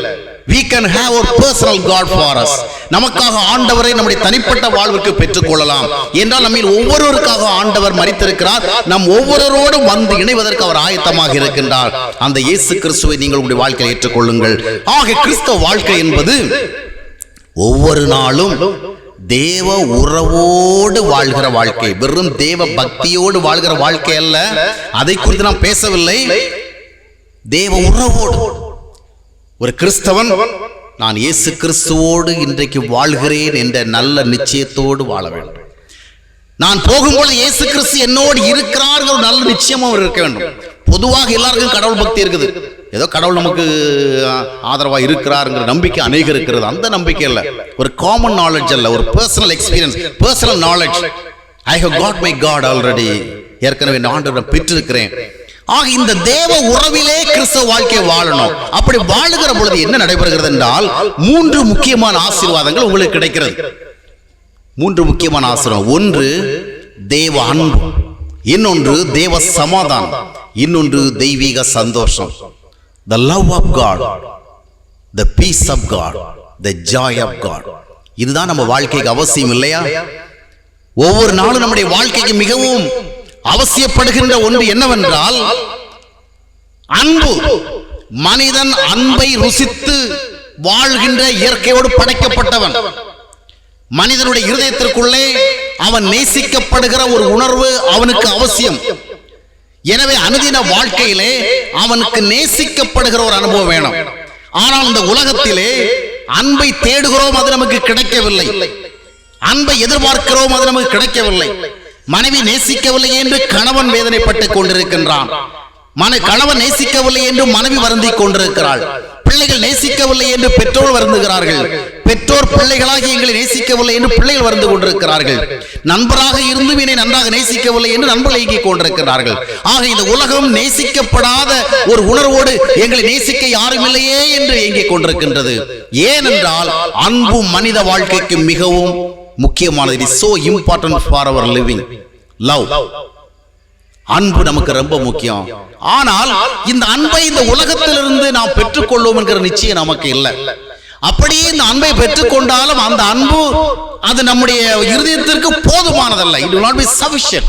We can have our personal God for us. நமக்காக ஆண்டவரை நம்முடைய தனிப்பட்ட வாழ்வுக்கு பெற்றுக் கொள்ளலாம் என்றால் நம்மில் ஒவ்வொருவருக்காக ஆண்டவர் மரித்திருக்கிறார். நம் ஒவ்வொருவரோடும் வந்து இணைவதற்கு அவர் ஆயத்தமாக இருக்கின்றார். அந்த இயேசு கிறிஸ்துவை நீங்கள் உங்களுடைய வாழ்க்கையை ஏற்றுக்கொள்ளுங்கள். ஆக கிறிஸ்தவ வாழ்க்கை என்பது ஒவ்வொரு நாளும் தேவ உறவோடு வாழ்கிற வாழ்க்கை, வெறும் தேவ பக்தியோடு வாழ்கிற வாழ்க்கை அல்ல. அதை குறித்து நாம் பேசவில்லை. தேவ உறவோடு ஒரு கிறிஸ்தவன் நான் இயேசு கிறிஸ்துவோடு இன்றைக்கு வாழ்கிறேன் என்ற நல்ல நிச்சயத்தோடு வாழ வேண்டும். நான் போகும்போது இயேசு கிறிஸ்து என்னோடு இருக்கிறார் நல்ல நிச்சயமும் இருக்க வேண்டும். பொதுவாக எல்லாருக்கும் கடவுள் பக்தி இருக்குது. ஏதோ கடவுள் நமக்கு ஆதரவா இருக்கிறாருங்கிற நம்பிக்கை அநேகம் இருக்கிறது. அந்த நம்பிக்கை இல்ல, ஒரு காமன் நாலேஜ் அல்ல, ஒரு personal experience, personal knowledge. I have got my God already, ஏற்கனவே நான் ஆண்டவரை பெற்றிருக்கிறேன். ஆக இந்த தேவ உறவிலே கிறிஸ்தவ வாழ்க்கையை வாழணும். அப்படி வாழுகிற பொழுது என்ன நடைபெறுகிறது என்றால் 3 முக்கியமான ஆசீர்வாதங்கள் உங்களுக்கு கிடைக்கிறது. 3 முக்கியமான ஆசீர்வாதம். ஒன்று தேவ அன்பு, இன்னொன்று தேவ சமாதானம், இன்னொன்று தெய்வீக சந்தோஷம். The love of God, the peace of God, the joy of God. இதுதான் நம்ம வாழ்க்கைக்கு அவசியம் இல்லையா? ஒவ்வொரு நாளும் நம்முடைய வாழ்க்கைக்கு மிகவும் அவசியப்படுகின்ற ஒன்று என்னவென்றால் அன்பு. மனிதன் அன்பை ருசித்து வாழ்கின்ற இயற்கையோடு படைக்கப்பட்டவன். மனிதனுடைய இருதயத்திற்குள்ளே அவன் நேசிக்கப்படுகிற ஒரு உணர்வு அவனுக்கு அவசியம். எனவே அனுதின வாழ்க்கையிலே அவனுக்கு நேசிக்கப்படுகிற ஒரு அனுபவம் வேணும். ஆனால் இந்த உலகத்திலே அன்பை தேடுகிறோம், அது நமக்கு கிடைக்கவில்லை. அன்பை எதிர்பார்க்கிறோம், அது நமக்கு கிடைக்கவில்லை. மனைவி நேசிக்கவில்லை என்று கணவன் வேதனைப்பட்டுக் கொண்டிருக்கின்றான். கணவன் நேசிக்கவில்லை என்று மனைவி வருந்திக் கொண்டிருக்கிறாள். பிள்ளைகள் நேசிக்கவில்லை என்று பெற்றோர் வருந்துகிறார்கள். பெற்றோர் பிள்ளைகளாகி எங்களை நேசிக்கவில்லை என்று பிள்ளைகள் வருந்து கொண்டிருக்கிறார்கள். நண்பராக இருந்தும் என்னை நன்றாக நேசிக்கவில்லை என்று நண்பர்கள் இயங்கிக் கொண்டிருக்கிறார்கள். ஆக இந்த உலகம் நேசிக்கப்படாத ஒரு உணர்வோடு எங்களை நேசிக்க யாரும் இல்லையே என்று இயங்கிக் கொண்டிருக்கின்றது. ஏனென்றால் அன்பு மனித வாழ்க்கைக்கு மிகவும் முக்கியமானது. It is so important for our living. Love. அன்பு நமக்கு ரொம்ப முக்கியம். ஆனால் இந்த அன்பை இந்த உலகத்திலிருந்து நாம் பெற்றுக்கொள்வோம் என்கிற நிச்சயம் நமக்கு இல்லை. அப்படியே இந்த அன்பை பெற்றுக்கொண்டாலும் அந்த அன்பு அது நம்முடைய இருதயத்திற்கு போதுமானதல்ல. It will not be sufficient.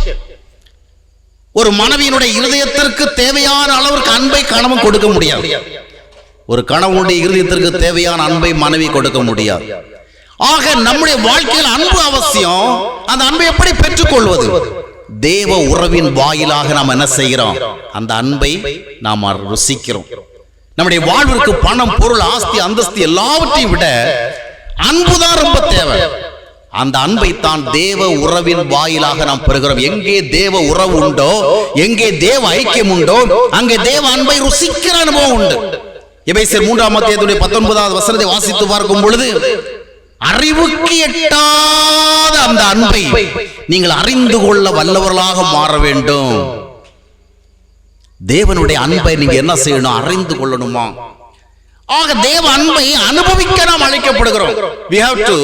ஒரு மனைவியினுடைய இருதயத்திற்கு தேவையான அளவிற்கு அன்பை கணவன் கொடுக்க முடியாது. ஒரு கணவனுடைய இருதயத்திற்கு தேவையான அன்பை மனைவி கொடுக்க முடியாது. ஆக நம்முடைய வாழ்க்கையில் அன்பு அவசியம். அந்த அன்பை எப்படி பெற்றுக்கொள்வது? தேவ உறவின் வாயிலாக நாம் என்ன செய்கிறோம்? அந்த அன்பை நாம் ருசிக்கிறோம். நம்முடைய வாழ்விற்கு பணம், பொருள், ஆஸ்தி, அந்தஸ்து எல்லாவற்றையும் விட அன்புதான் ரொம்ப தேவை. அந்த அன்பை தான் தேவ உறவின் வாயிலாக நாம் பெறுகிறோம். எங்கே தேவ உறவு உண்டோ, எங்கே தேவ ஐக்கியம் உண்டோ, அங்கே தேவ அன்பை ருசிக்கிற அனுபவம் உண்டு. எபேசியர் 3ஆம் அத்தியாயத்துடைய 19வது வசனத்தை வாசித்து பார்க்கும் பொழுது அறிவுக்கு எட்டாத அந்த அன்பை நீங்கள் அறிந்து கொள்ள வல்லவர்களாக மாற வேண்டும். தேவனுடைய அன்பை நீங்க என்ன செய்யணும்? அறிந்து கொள்ளணுமா? ஆக தேவ அன்பை அனுபவிக்க நாம் அழைக்கப்படுகிறோம். We have to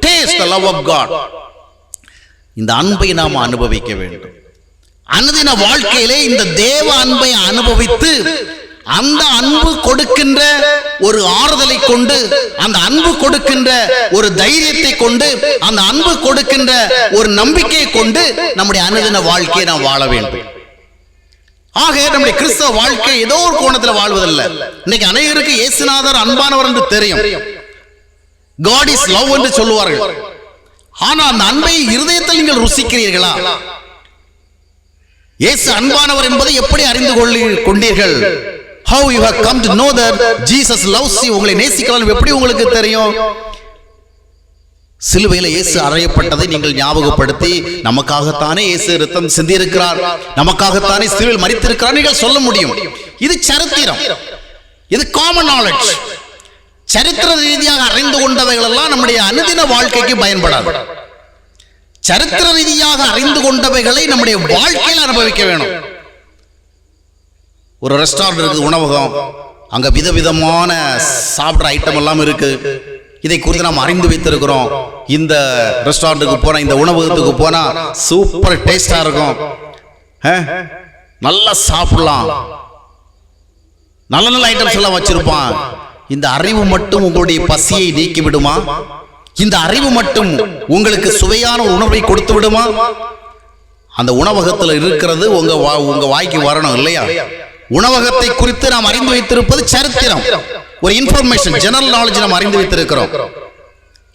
taste the love of God. இந்த அன்பை நாம் அனுபவிக்க வேண்டும். அனுதின வாழ்க்கையிலே இந்த தேவ அன்பை அனுபவித்து அந்த அன்பு கொடுக்கின்ற ஒரு ஆறுதலை கொண்டு, அந்த அன்பு கொடுக்கின்ற ஒரு தைரியத்தை கொண்டு, அந்த அன்பு கொடுக்கின்ற ஒரு நம்பிக்கையை கொண்டு நம்முடைய அனுதின வாழ்க்கையை நாம் வாழ வேண்டும். ஆக நம்முடைய கிறிஸ்தவ வாழ்க்கை ஏதோ ஒரு கோணத்தில் வாழ்வதில்லை. இன்னைக்கு அநேகருக்கு இயேசுநாதர் அன்பானவர் என்று தெரியும், God is love என்று சொல்லுவார்கள். ஆனால் அந்த அன்பை இருதயத்தில் நீங்கள் ருசிக்கிறீர்களா? இயேசு அன்பானவர் என்பதை எப்படி அறிந்து கொண்டீர்கள்? How you have come to know that Jesus loves you? உங்களை நேசிக்கிறார் எப்படி உங்களுக்கு தெரியும்? சிலுவையில் இயேசு அறையப்பட்டதை நீங்கள் ஞாபகப்படுத்தி, நமக்காகத்தானே இயேசு இரத்தம் சிந்தி இருக்கிறார், நமக்காகத்தானே சிலுவையில் மரித்திருக்கிறார் நீங்கள் சொல்ல முடியும். இது சரித்திரம், இது காமன் நாலேஜ். சரித்திர ரீதியாக அறிந்து கொண்டவைகள் எல்லாம் நம்முடைய அனுதின வாழ்க்கைக்கு பயன்படாது. சரித்திர ரீதியாக அறிந்து கொண்டவைகளை நம்முடைய வாழ்க்கையில் அனுபவிக்க வேணும். ஒரு ரெஸ்டாரண்ட் இருக்குது, உணவகம், அங்க விதவிதமான சாப்பிட்ற ஐட்டம் எல்லாம் இருக்கு. இதை குறித்து நாம் அறிந்து வைத்திருக்கிறோம். இந்த ரெஸ்டாரண்ட்டுக்கு போனா, இந்த உணவகத்துக்கு போனா சூப்பர் டேஸ்டா இருக்கும், நல்லா சாப்பிடலாம், நல்ல நல்ல ஐட்டம்ஸ் எல்லாம் வச்சிருப்பான். இந்த அறிவு மட்டும் உங்களுடைய பசியை நீக்கி விடுமா? இந்த அறிவு மட்டும் உங்களுக்கு சுவையான உணவை கொடுத்து விடுமா? அந்த உணவகத்தில் இருக்கிறது உங்க வாய்க்கு வரணும் இல்லையா? உணவகத்தை குறித்து நாம் அறிந்து வைத்திருப்பது சரித்திரம், ஒரு இன்ஃபர்மேஷன், ஜெனரல் நாலேஜ் நாம் அறிந்து வைத்திருக்கிறோம்.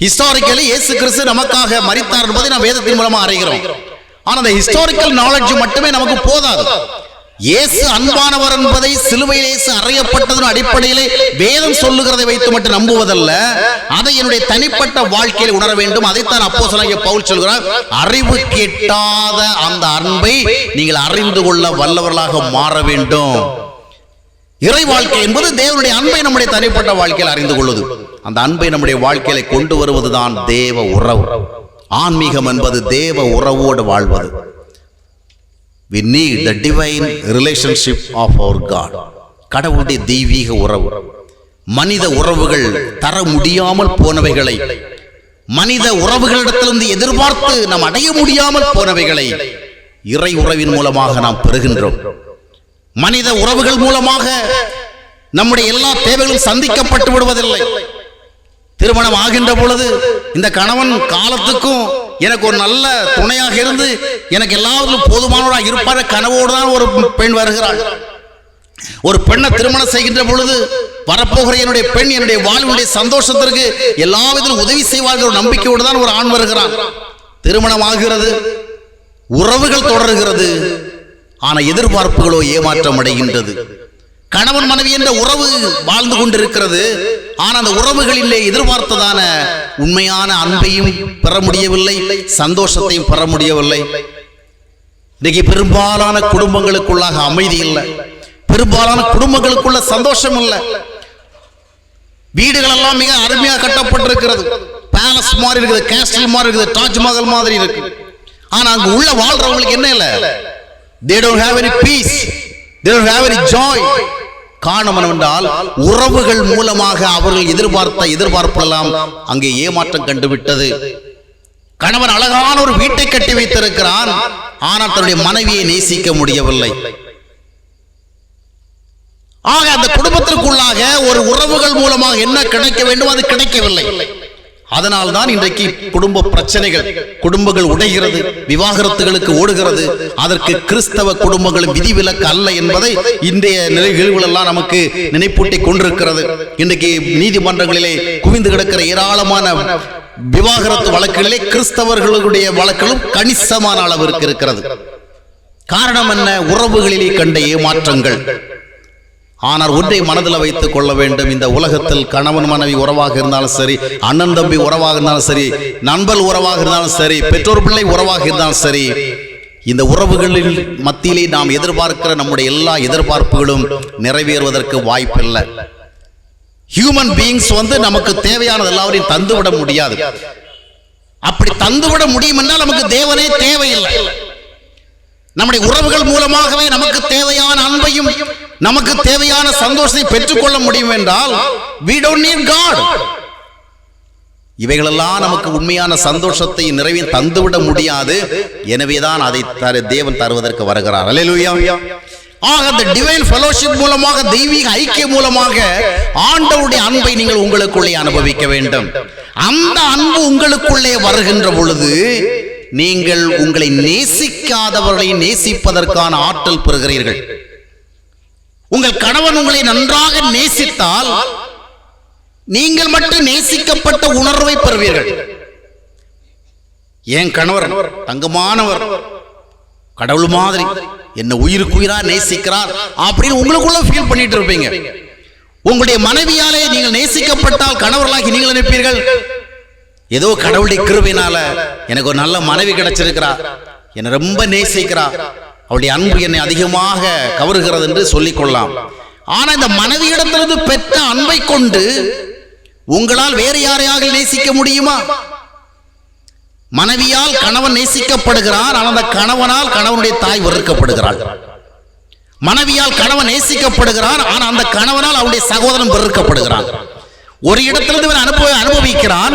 ஹிஸ்டாரிக்கலி இயேசு கிறிஸ்து நமக்காக மரித்தார் என்பதை நாம் வேதத்தின் மூலமா அறிகிறோம். ஆனால் அந்த ஹிஸ்டாரிக்கல் நாலேஜ் மட்டுமே நமக்கு போதாது. இயேசு அன்பானவர் என்பதை சிலுவையில் இயேசு அறையப்பட்டதன் அடிப்படையிலே வேதம் சொல்லுகிறதை வைத்து மட்டும் நம்புவதல்ல, அதை என்னுடைய தனிப்பட்ட வாழ்க்கையில் உணர வேண்டும். அதைத்தான் அப்போஸ்தலனாகிய பவுல் சொல்கிறார், அறிவு கேட்டாத அந்த அன்பை நீங்கள் அறிந்து கொள்ள வல்லவர்களாக மாற வேண்டும். இறை வாழ்க்கை என்பது தேவனுடைய அன்பை நம்முடைய தனிப்பட்ட வாழ்க்கையில் அறிந்து கொள்வது. அந்த அன்பை நம்முடைய வாழ்க்கையில கொண்டு வருவதுதான் தேவ உறவு. ஆன்மீகம் என்பது தேவ உறவோடு வாழ்வது. We need the divine relationship of our God. கடவுளுடைய தெய்வீக உறவு. மனித உறவுகள் தர முடியாமல் போனவைகளை, மனித உறவுகளிடத்திலிருந்து எதிர்பார்த்து நாம் அடைய முடியாமல் போனவைகளை இறை உறவின் மூலமாக நாம் பெறுகின்றோம். மனித உறவுகள் மூலமாக நம்முடைய எல்லா தேவைகளும் சந்திக்கப்பட்டு விடுவதில்லை. திருமணம் ஆகின்ற பொழுது இந்த கணவன் காலத்துக்கும் எனக்கு ஒரு நல்ல துணையாக இருந்து எனக்கு எல்லாவற்றிலும் போதுமானவராக இருப்பார் கனவோடு தான் ஒரு பெண் வருகிறாள். ஒரு பெண்ணை திருமணம் செய்கின்ற பொழுது வரப்போகிற என்னுடைய பெண் என்னுடைய வாழ்வுடைய சந்தோஷத்திற்கு எல்லா விதத்திலும் உதவி செய்வார்கள் ஒரு நம்பிக்கையோடு தான் ஒரு ஆண் வருகிறான். திருமணம் ஆகிறது, உறவுகள் தொடர்கிறது, ஆனா எதிர்பார்ப்புகளோ ஏமாற்றம் அடைகின்றது. கணவன் மனைவி என்ற உறவு வாழ்ந்து கொண்டிருக்கிறது, ஆனால் அந்த உறவுகளிலே எதிர்பார்த்ததான உண்மையான அன்பையும் பெற முடியவில்லை, சந்தோஷத்தையும் பெற முடியவில்லை. இன்னைக்கு பெரும்பாலான குடும்பங்களுக்குள்ளாக அமைதி இல்லை, பெரும்பாலான குடும்பங்களுக்குள்ள சந்தோஷம் இல்லை. வீடுகள் எல்லாம் மிக அருமையாக கட்டப்பட்டிருக்கிறது, பேலஸ் மாதிரி இருக்குது, கேஸ்டல் மாதிரி இருக்குது, தாஜ்மஹால் மாதிரி இருக்கு. ஆனா அங்க உள்ள வாழ்றவங்களுக்கு என்ன இல்லை? They don't have any peace, they don't have any joy. காரணம் என்னவென்றால் உறவுகள் மூலமாக அவர்கள் எதிர்பார்த்த எதிர்பார்ப்பு எல்லாம் அங்கே ஏமாற்றம் கண்டுவிட்டது. கணவன் அழகான ஒரு வீட்டை கட்டி வைத்திருக்கிறான், ஆனால் தன்னுடைய மனைவியை நேசிக்க முடியவில்லை. ஆக அந்த குடும்பத்திற்குள்ளாக ஒரு உறவுகள் மூலமாக என்ன கிடைக்க வேண்டும் அது கிடைக்கவில்லை. அதனால் தான் இன்றைக்கு குடும்ப பிரச்சனைகள், குடும்பங்கள் உடைகிறது, விவாகரத்துகளுக்கு ஓடுகிறது. அதற்கு கிறிஸ்தவ குடும்பங்களும் விதிவிலக்கு அல்ல என்பதை இன்றைய நிகழ்வுகள் எல்லாம் நமக்கு நினைப்பூட்டி கொண்டிருக்கிறது. இன்றைக்கு நீதிமன்றங்களிலே குவிந்து கிடக்கிற ஏராளமான விவாகரத்து வழக்குகளிலே கிறிஸ்தவர்களுடைய வழக்குகளும் கணிசமான அளவிற்கு இருக்கிறது. காரணம் என்ன? உறவுகளிலே கண்ட ஏமாற்றங்கள். ஆனால் ஒன்றை மனதில் வைத்துக் கொள்ள வேண்டும், இந்த உலகத்தில் கணவன் மனைவி உறவாக இருந்தாலும் சரி, அண்ணன் தம்பி உறவாக இருந்தாலும் சரி, நண்பர் உறவாக இருந்தாலும் சரி, பெற்றோர் பிள்ளை உறவாக இருந்தாலும் சரி, இந்த உறவுகளில் மத்தியிலே நாம் எதிர்பார்க்கிற நம்முடைய எல்லா எதிர்பார்ப்புகளும் நிறைவேறுவதற்கு வாய்ப்பில்லை. ஹியூமன் பீயிங்ஸ் நமக்கு தேவையானது எல்லாவரையும் தந்துவிட முடியாது. அப்படி தந்துவிட முடியும் என்றால் நமக்கு தேவனே தேவையில்லை. நம்முடைய உறவுகள் மூலமாகவே நமக்கு தேவையான அன்பையும் நமக்கு தேவையான சந்தோஷத்தை பெற்றுக்கொள்ள முடியும் என்றால் we don't need God. இவைகளெல்லாம் நமக்கு உண்மையான சந்தோஷத்தை நிறைவேற தந்துவிட முடியாது. எனவேதான் அதை தேவன் தருவதற்கு வருகிறார். அல்லேலூயா. ஆக அந்த டிவைன் ஃபெலோஷிப் மூலமாக, தெய்வீக ஐக்கியம் மூலமாக ஆண்டவருடைய அன்பை நீங்கள் உங்களுக்குள்ளே அனுபவிக்க வேண்டும். அந்த அன்பு உங்களுக்குள்ளே வருகின்ற பொழுது நீங்கள் உங்களை நேசிக்காதவர்களை நேசிப்பதற்கான ஆற்றல் பெறுகிறீர்கள். உங்கள் கணவன் உங்களை நன்றாக நேசித்தால் நீங்கள் மட்டும் நேசிக்கப்பட்ட உணர்வை பெறுவீர்கள். என் கணவர் தங்கமானவர், கடவுள் மாதிரி என்ன உயிருக்குயிரா நேசிக்கிறார் அப்படின்னு உங்களுக்குள்ள ஃபீல் பண்ணிட்டு இருப்பீங்க. உங்களுடைய மனைவியாலே நீங்கள் நேசிக்கப்பட்டால் கணவர்களாகி நீங்கள் நினைப்பீர்கள், ஏதோ கடவுளுடைய கிருபையினால எனக்கு ஒரு நல்ல மனைவி கிடைச்சிருக்கிறா, என்னை ரொம்ப நேசிக்கிறா, அவளுடைய அன்பு என்னை அதிகமாக கவருகிறது என்று சொல்லிக் கொள்ளலாம். ஆனா இந்த மனைவியிடத்திலிருந்து பெற்ற அன்பை கொண்டு உங்களால் வேறு யாரையாக நேசிக்க முடியுமா? மனைவியால் கணவன் நேசிக்கப்படுகிறான், ஆனால் அந்த கணவனால் கணவனுடைய தாய் வெறுக்கப்படுகிறாள். மனைவியால் கணவன் நேசிக்கப்படுகிறான், ஆனால் அந்த கணவனால் அவனுடைய சகோதரன் வெறுக்கப்படுகிறான். ஒரு இடத்திலிருந்து அனுபவிக்கிறான்,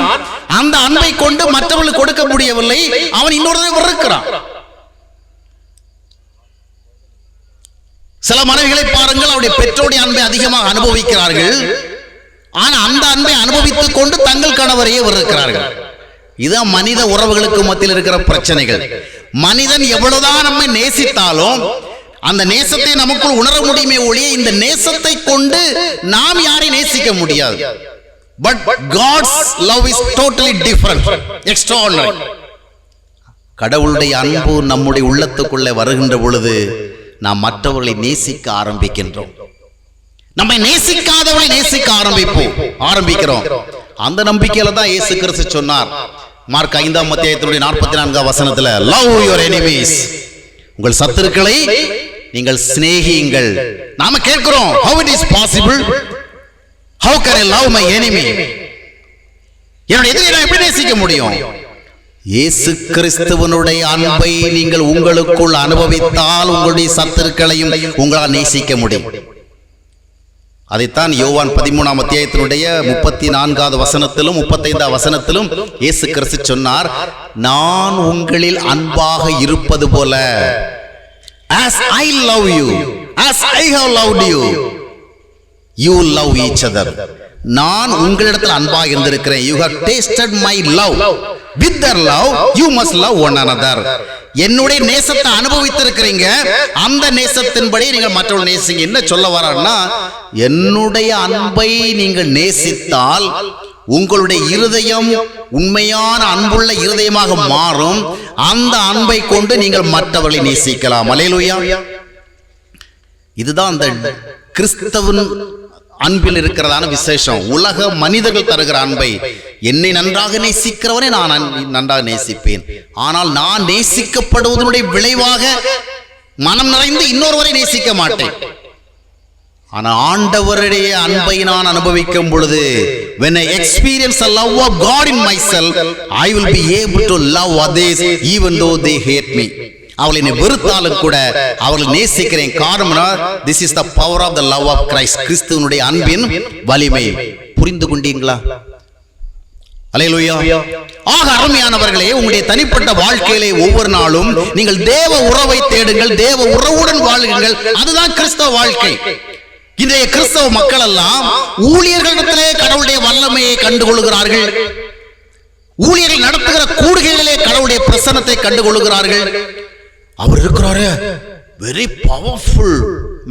அந்த அன்பை கொண்டு மற்றவர்களுக்கு கொடுக்க முடியவில்லை, அவன் இன்னொரு வெறுக்கிறான். சில மனைவிகளை பாருங்கள், அவருடைய பெற்றோருடைய அன்பை அதிகமாக அனுபவிக்கிறார்கள், ஆனால் அந்த அன்பை அனுபவித்துக் கொண்டு தங்கள் கணவரையே வெறுக்கிறார்கள். இதுதான் மனித உறவுகளுக்கு மத்தியில் இருக்கிற பிரச்சனைகள். மனிதன் எவ்வளவுதான் நம்மை நேசித்தாலும் அந்த நேசத்தை நமக்குள் உணர முடியுமே ஒழிய இந்த நேசத்தை கொண்டு நாம் யாரை நேசிக்க முடியாது. But God's love is totally different, extraordinary. கடவுளுடைய அன்பு நம்முடைய உள்ளத்துக்குள்ளே வருகின்ற பொழுது நாம் மற்றவர்களை நேசிக்க ஆரம்பிக்கின்றோம். நம்மை நேசிக்காதவரை நேசிக்க ஆரம்பிக்கிறோம். அந்த நம்பிக்கையில தான் இயேசு கிறிஸ்து சொன்னார், மார்க் 5ஆம் அத்தியாயத்தினுடைய 44ஆம் வசனத்துல, love your enemies, உங்கள் சத்துருக்களை நீங்கள் சிநேகியுங்கள். நாம கேட்கிறோம், how it is possible, how can I love my enemy? என்னுடைய எதிரியை நான் எப்படி நேசிக்க முடியும்? இயேசு கிறிஸ்துவனுடைய அன்பை நீங்கள் உங்களுக்குள் அனுபவித்தால் உங்களுடைய சத்துருக்களையும் உங்களால் நேசிக்க முடியும். அதைத்தான் யோவான் 13ஆம் அத்தியாயத்தினுடைய 34வது வசனத்திலும் 35ஆம் வசனத்திலும் இயேசு கிறிஸ்து சொன்னார், நான் உங்களில் அன்பாக இருப்பது போல, as I love you, as I have loved you, you love each other. நான் உங்களிடத்தில் அன்பாக இருந்திருக்கிறேன். You have tasted my love. With their love you must love one another. என்னுடைய நேசத்தை அனுபவித்திருக்கிறீங்க, அந்த நேசத்தின்படி நீங்கள் மற்றவர்கள் நேசிங்க. என்ன சொல்ல வர்றாருன்னா, என்னுடைய அன்பை நீங்கள் நேசித்தால் உங்களுடைய இருதயம் உண்மையான அன்புள்ள இருதயமாக மாறும். அந்த அன்பை கொண்டு நீங்கள் மற்றவர்களை நேசிக்கலாம். அல்லேலூயா. இதுதான் அந்த கிறிஸ்தவன் அன்பில் இருக்கிறதான விசேஷம். உலக மனிதர்கள் தருகிற அன்பை, என்னை நன்றாக நேசிக்கிறவனை நான் நன்றாக நேசிப்பேன், ஆனால் நான் நேசிக்கப்படுவதனுடைய விளைவாக மனம் நிறைந்து இன்னொருவரை நேசிக்க மாட்டேன். ஆனால் ஆண்டவருடைய அன்பை நான் அனுபவிக்கும் பொழுது, when I experience the love of God in myself, I will be able to love others even though they hate me. அவளை என்னை வெறுத்தாலும் கூட அவளை நேசிக்கிறேன். காரணம்னா, this is the power of the love of Christ. கிறிஸ்துவனுடைய அன்பின் வலிமை. புரிந்து கொண்டீங்களா? அல்லேலூயா. ஆக அருமையானவர்களே, உங்களுடைய தனிப்பட்ட வாழ்க்கையிலே ஒவ்வொரு நாளும் நீங்கள் தேவ உறவை தேடுங்கள், தேவ உறவுடன் வாழுங்கள். அதுதான் கிறிஸ்தவ வாழ்க்கை. இன்றைய கிறிஸ்தவ மக்கள் எல்லாம் ஊழியர்களிடத்திலே கடவுளுடைய வல்லமையை கண்டுகொள்கிறார்கள், ஊழியர்கள் நடத்துகிற கூடுகைகளிலே கடவுளுடைய பிரசன்னத்தை கண்டுகொள்கிறார்கள். அவர் இருக்கிறாரு, வெரி பவர்ஃபுல்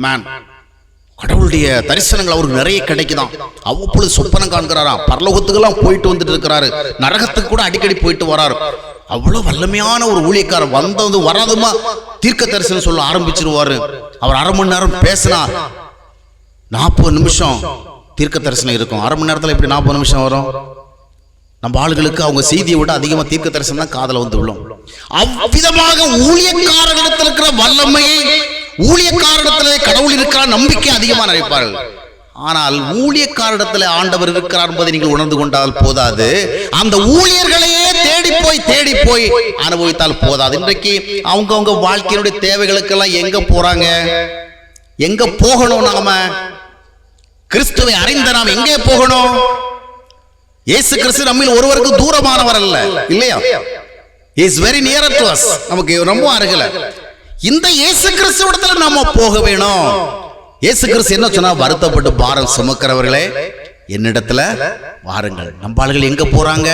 மேன், கடவுளுடைய தரிசனங்கள் அவருக்கு நிறைய கிடைக்குதான். அவ்வப்பொழுது சொப்பனம் காண்கிறாராம், பரலோகத்துக்கெல்லாம் போயிட்டு வந்துட்டு இருக்கிறாரு, நரகத்துக்கு கூட அடிக்கடி போயிட்டு வராரு. அவ்வளவு வல்லமையான ஒரு ஊழியக்காரர். வந்தது வராதுமா தீர்க்க தரிசனம் சொல்ல ஆரம்பிச்சிருவாரு. அவர் அரை மணி நேரம் பேசினா 40 நிமிஷம் தீர்க்க தரிசனம் இருக்கும். அரை மணி நேரத்தில் எப்படி 40 நிமிஷம் வரும்? நம்ம ஆளுகளுக்கு அவங்க செய்தியை விட அதிகமாக தீர்க்க தரிசனம் தான் காதல வந்து விழும். அவ்விதமாக ஊழியக்காரர்களிடத்தில் இருக்கிற வல்லமையை, ஊழியக்காரரிடத்தில் கடவுள் இருக்கிற நம்பிக்கை அதிகமாக நினைப்பார்கள். ஆனால் ஊழியக்காரரிடத்தில் ஆண்டவர் இருக்கிறார் என்பதை நீங்கள் உணர்ந்து கொண்டால் போதாது, அந்த ஊழியர்களையே தேடி போய் அனுபவித்தால் போதாது. இன்றைக்கு அவங்க வாழ்க்கையினுடைய தேவைகளுக்கெல்லாம் எங்க போறாங்க? எங்க போகணும்? நாம கிறிஸ்துவை அறிந்த நாம் எங்கே போகணும்? இயேசு கிறிஸ்து நம்மில் ஒருவருக்கு தூரமானவர் அல்ல, இல்லையா? He is very near to us. நமக்கு ரொம்ப அருகில. இந்த இயேசு கிறிஸ்துவிடத்துல நாம போக வேணும். இயேசு கிறிஸ்து என்ன சொன்னா, வருத்தப்பட்டு பாரம் சுமக்கிறவர்களே என்னிடத்துல வாருங்கள். நம்ம ஆளுகள் எங்க போறாங்க?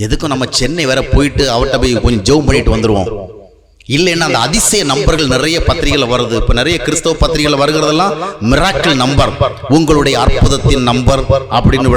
எதுக்கும் நம்ம சென்னை வேற போயிட்டு அவர்கிட்ட போய் கொஞ்சம் ஜெபம் பண்ணிட்டு வந்துருவோம். இல்லைன்னா அந்த அதிசய நம்பர்கள் நிறைய பத்திரிகைகள் வருது. இப்ப நிறைய கிறிஸ்தவ பத்திரிகைகள் வருகிறதெல்லாம் மிராக்கிள் நம்பர், உங்களுடைய அற்புதத்தின் நம்பர் அப்படின்னு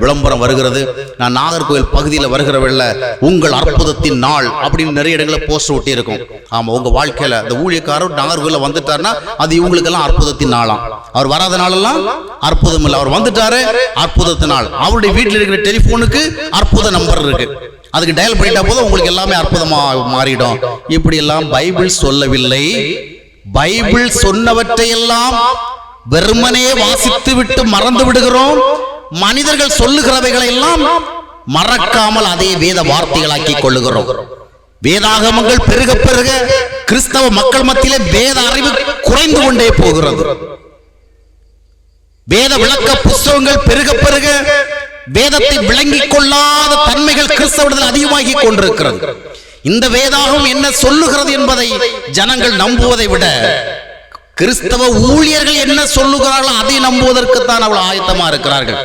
விளம்பரம் வருகிறது. நான் நாகர்கோவில் பகுதியில் வருகிறவல்ல, உங்கள் அற்புதத்தின் நாள் அப்படின்னு நிறைய இடங்களில் போஸ்டர் ஒட்டி இருக்கும். ஆமா, உங்க வாழ்க்கையில இந்த ஊழியக்காரர் நாகர்கோவில் வந்துட்டாருன்னா அது இவங்களுக்கெல்லாம் அற்புதத்தின் நாளாம். அவர் வராத நாளெல்லாம் அற்புதம் இல்லை, அவர் வந்துட்டாரு அற்புதத்தின் நாள். அவருடைய வீட்டில் இருக்கிற டெலிபோனுக்கு அற்புத நம்பர் இருக்கு. அதுக்கு டயல் பண்ணிட்டா போதும் உங்களுக்கு எல்லாமே அற்புதமா மாறிடும். இப்படி எல்லாம் பைபிள் சொல்லவில்லை. பைபிள் சொன்னவற்றையெல்லாம் வெறுமனே வாசித்து விட்டு மறந்து விடுகிறோம். மனிதர்கள் சொல்லுகிறவைகளை எல்லாம் மறக்காமல் அதே வேத வார்த்தைகளாக்கி கொள்ளுகிறோம். வேதாகமங்கள் பெருக பெருக கிறிஸ்தவ மக்கள் மத்தியிலே வேத அறிவு குறைந்து கொண்டே போகிறது. வேத விளக்க புஸ்தகங்கள் பெருக பெருக வேதத்தை விளங்கிக் கொள்ளாத தன்மைகள் கிறிஸ்தவத்தில் அதிகமாகி கொண்டிருக்கிறது. இந்த வேதாகம் என்ன சொல்லுகிறது என்பதை ஜனங்கள் நம்புவதை விட கிறிஸ்தவ ஊழியர்கள் என்ன சொல்லுகிறார்கள் அதை நம்புவதற்குத்தான் அவள் ஆயத்தமா இருக்கிறார்கள்.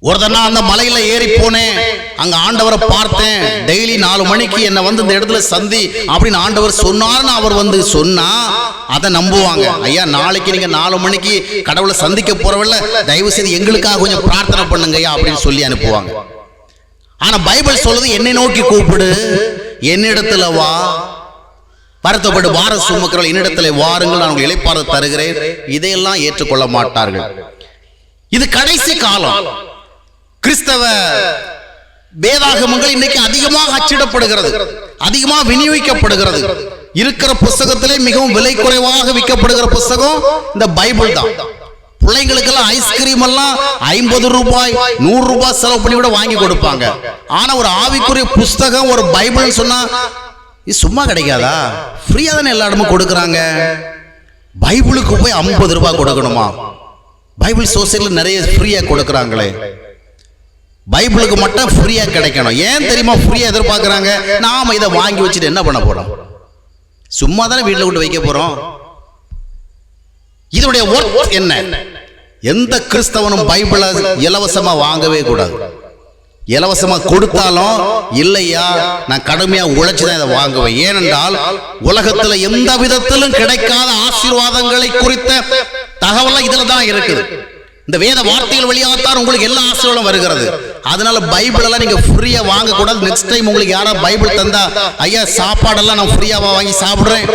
ஒரு தடவை அந்த மலையில ஏறி போனேன், அங்க ஆண்டவரை பார்த்தேன். டெய்லி 4 மணிக்கு என்ன வந்து இந்த இடத்துல சந்தி அப்படின்னு ஆண்டவர் சொன்னார்னு அவர் வந்து சொன்னா அதை நம்புவாங்க. ஐயா நாளைக்கு நீங்க 4 மணிக்கு கடவுளை சந்திக்க போறவல்ல, தயவு செய்து எங்களுக்காக கொஞ்சம் பிரார்த்தனை பண்ணுங்க ஐயா அப்படின்னு சொல்லி அனுப்புவாங்க. ஆனா பைபிள் சொல்லுது என்னை நோக்கி கூப்பிடு, என்னிடத்துல வா, வருத்தப்பட்டு வார சுமக்கிறவர்கள் என்னிடத்துல வாருங்கள், நான் உங்களுக்கு இளைப்பாற தருகிறேன். இதையெல்லாம் ஏற்றுக்கொள்ள மாட்டார்கள். இது கடைசி காலம். கிறிஸ்தவ வேதாகமங்கள் இன்னைக்கு அதிகமாக அச்சிடப்படுகிறது, அதிகமாக விநியோகிக்கப்படுகிறது. இருக்கிற புஸ்தகத்திலே மிகவும் விலை குறைவாக விற்கப்படுகிற புஸ்தகம் இந்த பைபிள் தான். பிள்ளைங்களுக்கெல்லாம் ஐஸ்கிரீம் எல்லாம் 50 ரூபாய் 100 ரூபாய் செலவு பண்ணி கூட வாங்கி கொடுப்பாங்க. ஆனா ஒரு ஆவிக்குரிய புஸ்தகம் ஒரு பைபிள் சொன்னா இது சும்மா கிடைக்காதா? ஃப்ரீயா தானே எல்லா இடமும் கொடுக்குறாங்க. பைபிளுக்கு போய் 50 ரூபாய் கொடுக்கணுமா? பைபிள் சொசைட்டில நிறைய ஃப்ரீயா கொடுக்குறாங்களே, பைபிளுக்கு மட்டும் ஃப்ரீயா கிடைக்கணும். ஏன் தெரியுமா ஃப்ரீயா எதிர்பார்க்கறாங்க? நாம இதை வாங்கி வச்சுட்டு என்ன பண்ண போறோம்? சும்மா தானே வீட்டில் கொண்டு வைக்க போறோம். இதனுடைய ஒர்த் என்ன? எந்த கிறிஸ்தவனும் பைபிளை இலவசமா வாங்கவே கூடாது. இலவசமா கொடுத்தாலும் இல்லையா நான் கடுமையா உழைச்சுதான் இதை வாங்குவேன். ஏனென்றால் உலகத்துல எந்த விதத்திலும் கிடைக்காத ஆசீர்வாதங்களை குறித்த தகவல் இதுல தான் இருக்குது. இந்த வேத வார்த்தைகள் வழியாகத்தான் உங்களுக்கு எல்லா ஆசீர்வாதம் வருகிறது. அதனால பைபிள் எல்லாம் நீங்க ஃப்ரீயா வாங்க கூடாது. நெக்ஸ்ட் டைம் உங்களுக்கு யாரா பைபிள் தந்தா, ஐயா சாப்பாடெல்லாம் நான் ஃப்ரீயாவா வாங்கி சாப்பிடுறேன்,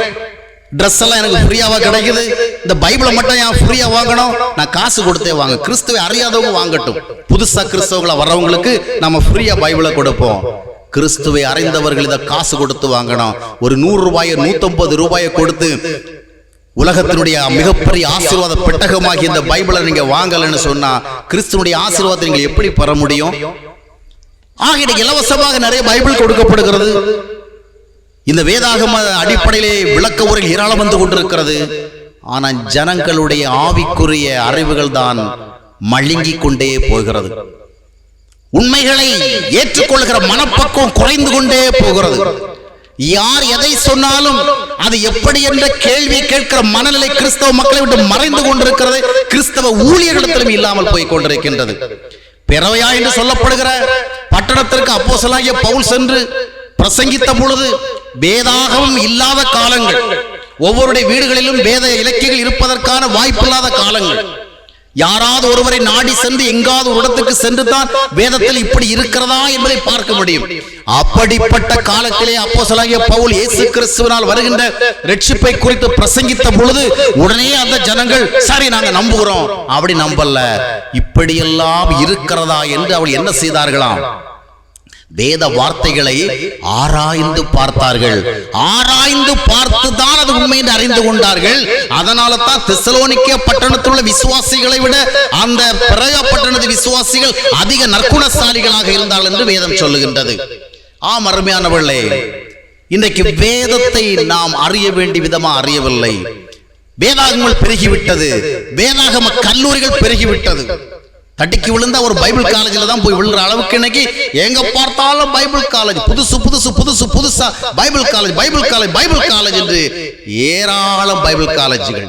ட்ரெஸ் எல்லாம் எனக்கு ஃப்ரீயாவா கிடைக்குது, இந்த பைபிளை மட்டும் ஏன் ஃப்ரீயா வாங்கணும்? நான் காசு கொடுத்தே வாங்க. கிறிஸ்துவை அறியாதவங்க வாங்கட்டும். புதுசா கிறிஸ்தவங்களா வர்றவங்களுக்கு நம்ம ஃப்ரீயா பைபிளை கொடுப்போம். கிறிஸ்துவை அறிந்தவர்கள் இதை காசு கொடுத்து வாங்கணும். ஒரு 100 ரூபாயை 150 ரூபாயை கொடுத்து உலகத்தினுடைய மிகப்பெரிய ஆசீர்வாத பெட்டகமாகி இந்த பைபிளை நீங்க வாங்கலன்னு சொன்னா கிறிஸ்துவனுடைய ஆசீர்வாதத்தை நீங்க எப்படி பெற முடியும்? ஆகிய இலவசமாக நிறைய பைபிள் கொடுக்கப்படுகிறது. இந்த வேதாகம அடிப்படையிலே விளக்க உரையில் ஏராளம் வந்து கொண்டிருக்கிறது. ஆனா ஜனங்களுடைய ஆவிக்குரிய அறிவுகள் தான் மழுங்கி கொண்டே போகிறது. உண்மைகளை ஏற்றுக்கொள்கிற மனப்பக்குவம் குறைந்து கொண்டே போகிறது. யார் எதை சொன்னாலும் அது எப்படி என்ற கேள்வி கேட்கிற மனநிலை கிறிஸ்தவ மக்களை விட்டு மறைந்து கொண்டிருக்கிறது. கிறிஸ்தவ ஊழியர்களிடத்திலும் இல்லாமல் போய் கொண்டிருக்கின்றது. பிறவையா என்று சொல்லப்படுகிற பட்டணத்திற்கு அப்போஸ்தலனாகிய பவுல் சென்று பிரசங்கித்த பொழுது வேதாகமம் இல்லாத காலங்கள், ஒவ்வொருடைய வீடுகளிலும் வேத இலக்கியங்கள் இருப்பதற்கான வாய்ப்பில்லாத காலங்கள், யாராவது ஒருவரை நாடி சென்று எங்காவது ஒரு இடத்துக்கு சென்று தான் வேதத்தில் இப்படி இருக்கிறதா என்பதை பார்க்க முடியும். அப்படிப்பட்ட காலத்திலே அப்போஸ்தலனாகிய பவுல் இயேசு கிறிஸ்துவினால் வருகின்ற ரட்சிப்பை குறித்து பிரசங்கித்த பொழுது உடனே அந்த ஜனங்கள் சரி நாங்க நம்புகிறோம் அப்படி நம்பல, இப்படியெல்லாம் இருக்கிறதா என்று அவள் என்ன செய்தார்களாம்? வேத வார்த்தைகளை ஆராய்ந்து பார்த்தார்கள். ஆராய்ந்து பார்த்துதான் அது உண்மை என்று அறிந்து கொண்டார்கள். அதனால தான் தெசலோனிக்கே பட்டணத்தில் உள்ள விசுவாசிகளை விட அந்த பெரோயா பட்டணத்து விசுவாசிகள் அதிக நற்குணசாலிகளாக இருந்தார்கள் என்று வேதம் சொல்லுகின்றது. ஆம் அருமையானவர்களே, இன்றைக்கு வேதத்தை நாம் அறிய வேண்டிய விதமா அறியவில்லை. வேதாகமங்கள் பெருகிவிட்டது, வேதாகம கல்லூரிகள் பெருகிவிட்டது. தட்டிக்கு விழுந்தா ஒரு பைபிள் காலேஜில் தான் போய் விழுற அளவுக்கு இன்னைக்கு எங்க பார்த்தாலும் பைபிள் காலேஜ், புதுசு புதுசு புதுசு புதுசா Bible college Bible college Bible college என்று ஏராளம் பைபிள் காலேஜுகள்,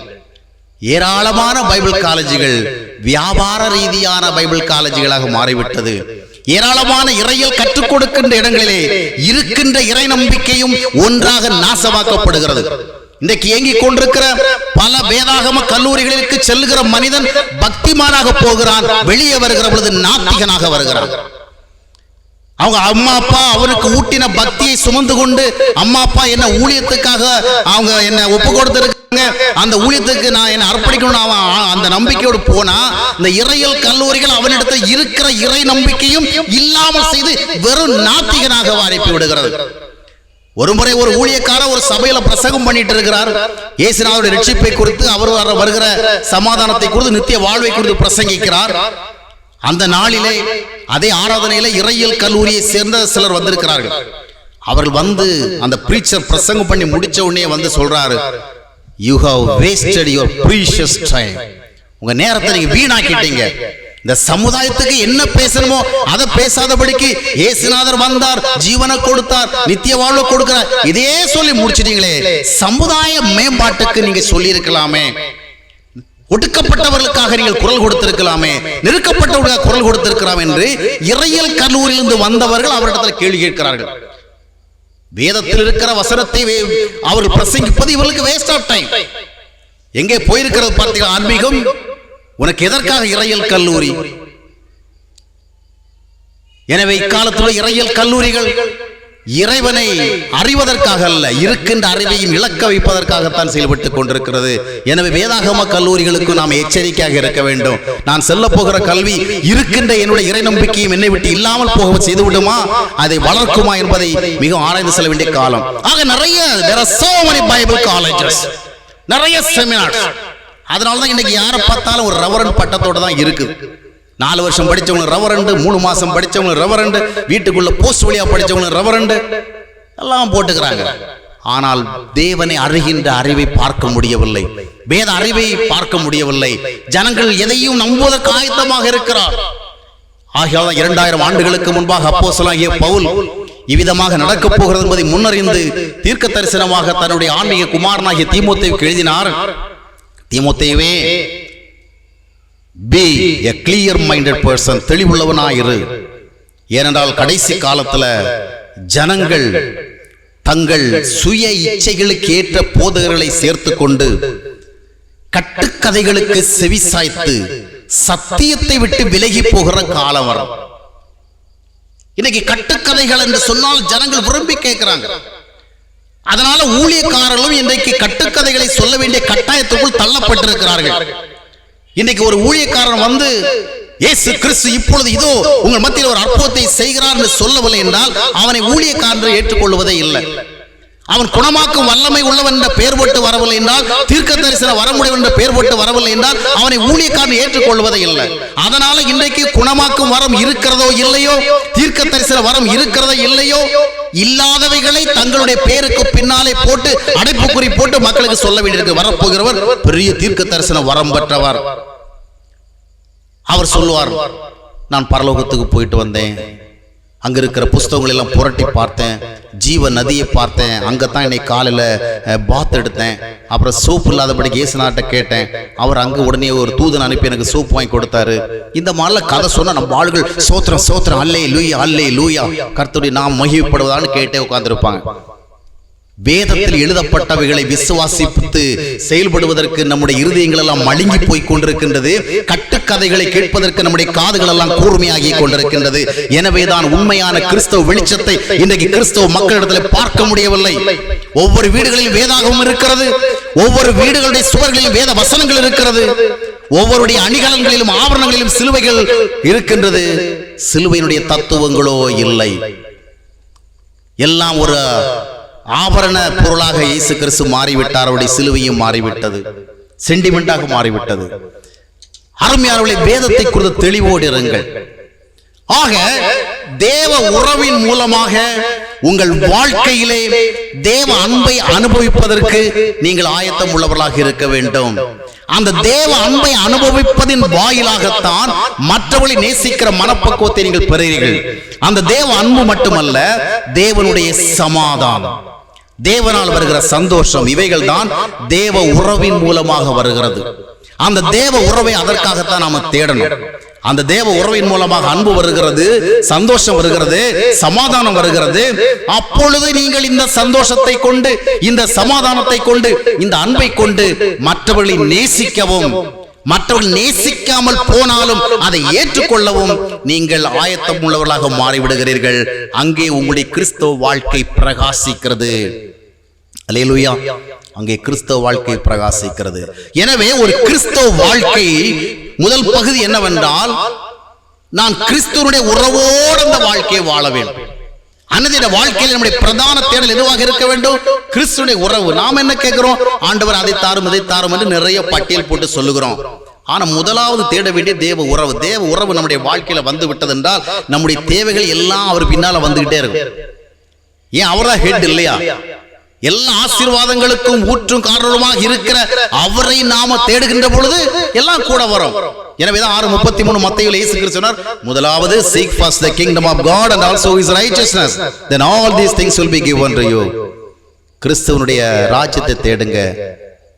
ஏராளமான பைபிள் காலேஜுகள் வியாபார ரீதியான பைபிள் காலேஜுகளாக மாறிவிட்டது. ஏராளமான இறையில் கற்றுக் கொடுக்கின்ற இடங்களிலே இருக்கின்ற இறை நம்பிக்கையும் ஒன்றாக நாசமாக்கப்படுகிறது. இன்றைக்கு இயங்கிக் கொண்டிருக்கிற பல வேதாகம கல்லூரிகளுக்கு செல்லுகிற மனிதன் பக்திமானாக போகிறான், வெளியே வருகிற பொழுது நாத்திகனாக வருகிறான். அவங்க அம்மா அப்பா அவனுக்கு ஊட்டின பக்தியை சுமந்து கொண்டு அம்மா அப்பா என்ன ஊழியத்துக்காக அவங்க என்ன ஒப்பு கொடுத்திருக்க அந்த ஊழியத்துக்கு நான் என்ன அர்ப்பணிக்கணும், அவன் அந்த நம்பிக்கையோடு போனா இந்த இறையியல் கல்லூரிகள் அவனிடத்தில் இருக்கிற இறை நம்பிக்கையும் இல்லாமல் செய்து வெறும் நாத்திகனாக அனுப்பி விடுகிறது. ஒருமுறை ஒரு ஊழியக்காரர் ஒரு சபையில பிரசங்கம் பண்ணிட்டு இருக்கிறார். இயேசுநாதருடைய ரட்சிப்பை குறித்து, அவர் வருகிற சமாதானத்தை குறித்து, நித்திய வாழ்வை குறித்து பிரசங்கிக்கிறார். அந்த நாளிலே அதே ஆராதனையில இறையியல் கல்லூரியை சேர்ந்த சிலர் வந்திருக்கிறார்கள். அவர்கள் வந்து அந்த பிரீச்சர் பிரசங்கம் பண்ணி முடிச்ச உடனே வந்து சொல்றாரு, you have wasted your precious time. உங்க நேரத்தை நீங்க வீணாக்கிட்டீங்க. இந்த சமுதாயத்துக்கு என்ன பேசணுமோ அதை பேசாதபடிக்கு இயேசுநாதர் வந்தார், ஜீவனை கொடுத்தார், நித்திய வாழ்வை கொடுக்கிறார், இதே சொல்லி முடிச்சிட்டீங்களே. சமுதாய மேம்பாட்டுக்கு நீங்க சொல்லி இருக்கலாமே, ஒடுக்கப்பட்டவர்களுக்காக நீங்கள் குரல் கொடுத்திருக்கலாமே, நெருக்கப்பட்டவர்களுக்காக குரல் கொடுத்திருக்கலாம் என்று இறையியல் கல்லூரியிலிருந்து வந்தவர்கள் அவரிடத்தில் கேள்வி கேட்கிறார்கள். வேதத்தில் இருக்கிற வசனத்தை அவர்கள் பிரசங்கிப்பது இவர்களுக்கு வேஸ்ட் ஆஃப் டைம். எங்கே போயிருக்கிறது பார்த்தீங்களா ஆன்மீகம்? உனக்கு எதற்காக இறையியல் கல்லூரி? எனவே இக்காலத்தில் இறையியல் கல்லூரிகள் இறைவனை அறிவதற்காக அல்ல, இருக்கின்ற அறிவையும் இழக்க வைப்பதற்காகத்தான் செயல்பட்டுக் கொண்டிருக்கிறது. எனவே வேதாகம கல்லூரிகளுக்கு நாம் எச்சரிக்கையாக இருக்க வேண்டும். நான் செல்ல போகிற கல்வி இருக்கின்ற என்னுடைய இறை நம்பிக்கையும் என்னை விட்டு இல்லாமல் போக செய்து விடுமா, அதை வளர்க்குமா என்பதை மிகவும் ஆராய்ந்து செல்ல வேண்டிய காலம். ஆக நிறைய there are so many Bible colleges, நிறைய செமினார்ஸ். அதனாலதான் இன்னைக்கு யாரை பார்த்தாலும் ஒரு ரெவரண்ட் பட்டத்தோட தான் இருக்குது. 4 வருஷம் படிச்சவங்க ரெவரண்ட், 3 மாசம் படிச்சவங்க ரெவரண்ட், வீட்டுக்குள்ள போஸ்ட் வழியா படிச்சவங்க ரெவரண்ட் எல்லாம் போட்டுக்கிறாங்க. ஆனால் தேவனை அறிகின்ற அறிவை பார்க்க முடியவில்லை, வேத அறிவை பார்க்க முடியவில்லை. ஜனங்கள் எதையும் நம்புவதற்கு ஆயத்தமாக இருக்கிறார். ஆகையால் 2000 ஆண்டுகளுக்கு முன்பாக அப்போஸ்தலனாகிய பவுல் இவ்விதமாக நடக்கப் போகிறது என்பதை முன்னறிந்து தீர்க்க தரிசனமாக தன்னுடைய ஆன்மீக குமாரனாகிய தீமோத்தேயுவுக்கு எழுதினார். தீமோத்தேயுவே, be a clear minded person, தெளிவுள்ளவனாயிரு. ஏனென்றால் கடைசி காலத்துல ஜனங்கள் தங்கள் சுய இச்சைகளுக்கு ஏற்ற போதகர்களை சேர்த்து கொண்டு கட்டுக்கதைகளுக்கு செவிசாய்த்து சத்தியத்தை விட்டு விலகி போகிற காலம் வரும். இன்னைக்கு கட்டுக்கதைகள் என்று சொன்னால் ஜனங்கள் விரும்பி கேட்கிறாங்க. அதனால ஊழியக்காரர்களும் இன்றைக்கு கட்டுக்கதைகளை சொல்ல வேண்டிய கட்டாயத்துக்குள் தள்ளப்பட்டிருக்கிறார்கள். இன்னைக்கு ஒரு ஊழியக்காரன் வந்து இயேசு கிறிஸ்து இப்பொழுது இதோ உங்கள் மத்தியில் ஒரு அற்புதத்தை செய்கிறார் என்று சொல்லவில்லை என்றால் அவனை ஊழியக்காரன் ஏற்றுக்கொள்வதே இல்லை. அவன் குணமாக்கும் வல்லமை உள்ளவன் என்ற பெயர் போட்டு வரவில்லை என்றால், தீர்க்க தரிசன வரமுடையவன் என்ற பெயர் போட்டு வரவில்லை என்றால் அவனை ஊழியக்காரன் ஏற்றுக்கொள்வதே இல்லை. அதனால இன்றைக்கு குணமாக்கும் வரம் இருக்கிறதோ இல்லையோ, தீர்க்க தரிசன வரம் இருக்கிறதோ இல்லையோ, இல்லாதவைகளை தங்களுடைய பேருக்கு பின்னாலே போட்டு அடைப்புக்குறி போட்டு மக்களுக்கு சொல்ல வேண்டியிருக்கு. வரப்போகிறவர் பெரிய தீர்க்க தரிசன வரம் பெற்றவர். அவர் சொல்லுவார், நான் பரலோகத்துக்கு போயிட்டு வந்தேன், அங்க இருக்கிற புஸ்தகங்கள் எல்லாம் புரட்டி பார்த்தேன், ஜீவ நதியை பார்த்தேன், அங்கதான் இன்னைக்கு காலையில பாத் எடுத்தேன், அப்புறம் சோப்பு இல்லாதபடிக்கு இயேசுநாட்ட கேட்டேன், அவர் அங்க உடனே ஒரு தூதன் அனுப்பி எனக்கு சோப்பு வாங்கி கொடுத்தாரு. இந்த மாதிரிலாம் கதை சொன்னா நம்ம ஆளுகள் சோத்திரம் சோத்திரம் அல்லே லூயா அல்லே லூயா கர்த்தருடைய நாம் மகிழ்ப்படுவதான்னு கேட்டே உட்கார்ந்துருப்பாங்க. வேதத்தில் எழுதப்பட்டவைகளை விசுவாசித்து செயல்படுவதற்கு நம்முடைய இருதயங்கள் எல்லாம் மழுங்கி போய் கொண்டிருக்கின்றது. கட்டுக்கதைகளை கேட்பதற்கு நம்முடைய காதுகள் எல்லாம் கூர்மையாகி கொண்டிருக்கின்றது. எனவேதான் உண்மையான கிறிஸ்தவ வெளிச்சத்தை இன்றைக்கு கிறிஸ்தவ மக்களிடத்தில் பார்க்க முடியவில்லை. ஒவ்வொரு வீடுகளிலும் வேதாகமம் இருக்கிறது, ஒவ்வொரு வீடுகளுடைய சுவர்களிலும் வேத வசனங்கள் இருக்கிறது, ஒவ்வொருடைய அணிகலன்களிலும் ஆபரணங்களிலும் சிலுவைகள் இருக்கின்றது. சிலுவையினுடைய தத்துவங்களோ இல்லை. எல்லாம் ஒரு ஆபரண பொருளாக இயேசு கிறிஸ்து மாறிவிட்டார். அவருடைய சிலுவையும் மாறிவிட்டது, சென்டிமெண்டாக மாறிவிட்டது. அருமையானவர்களே, வேதத்தை குறித்து தெளிவோடு இருங்கள். ஆக தேவ உறவின் மூலமாக உங்கள் வாழ்க்கையிலே தேவ அன்பை அனுபவிப்பதற்கு நீங்கள் ஆயத்தம் உள்ளவர்களாக இருக்க வேண்டும். அந்த தேவ அன்பை அனுபவிப்பதின் வாயிலாகத்தான் மற்றவர்களை நேசிக்கிற மனப்பக்குவத்தை நீங்கள் பெறுகிறீர்கள். அந்த தேவ அன்பு மட்டுமல்ல, தேவனுடைய சமாதானம், தேவனால் வருகிற சந்தோஷம், இவைகள் தான் தேவ உறவின் மூலமாக வருகிறது. அந்த தேவ உறவை அதற்காகத்தான் நாம தேடணும். அந்த தேவ உறவின் மூலமாக அன்பு வருகிறது, சந்தோஷம் வருகிறது, சமாதானம் வருகிறது. அப்பொழுது நீங்கள் இந்த சந்தோஷத்தை கொண்டு, இந்த சமாதானத்தை கொண்டு, இந்த அன்பை கொண்டு மற்றவர்களை நேசிக்கவும், மற்றவர்கள் நேசிக்காமல் போனாலும் அதை ஏற்றுக்கொள்ளவும் நீங்கள் ஆயத்தம் உள்ளவர்களாக மாறிவிடுகிறீர்கள். அங்கே உங்களுடைய கிறிஸ்தவ வாழ்க்கை பிரகாசிக்கிறது. அல்லேலூயா. அங்கே கிறிஸ்தவ வாழ்க்கை பிரகாசிக்கிறது. எனவே ஒரு கிறிஸ்தவ வாழ்க்கை முதல் பகுதி என்னவென்றால், நான் கிறிஸ்துவனுடைய உறவோடு அந்த வாழ்க்கையை வாழ வேண்டும். அன்னைய வாழ்க்கையில் நம்முடைய பிரதான தேடல் எதுவாக இருக்க வேண்டும்? கிறிஸ்துவனுடைய உறவு. நாம் என்ன கேட்கிறோம்? ஆண்டவர் அதை தாரும் இதை தாரும் என்று நிறைய பட்டியல் போட்டு சொல்லுகிறோம். ஆனா முதலாவது தேட வேண்டிய தேவ உறவு. தேவ உறவு நம்முடைய வாழ்க்கையில வந்து விட்டது என்றால் நம்முடைய தேவைகள் எல்லாம் அவர் பின்னால வந்துகிட்டே இருக்கும். ஏன்? அவர்தான் ஹெட் இல்லையா? எல்லா ஆசீர்வாதங்களுக்கும் ஊற்றும் காரணமாக இருக்கிற அவரை நாம தேடுகின்ற பொழுது எல்லாம் கூட வரும். எனவேதான் 6:33 மத்தேயுவில் இயேசு கிறிஸ்து சொன்னார், முதலாவது seek first the kingdom of God and also his righteousness, then all these things will be given to you. கிறிஸ்துவனுடைய ராஜ்யத்தை தேடுங்க,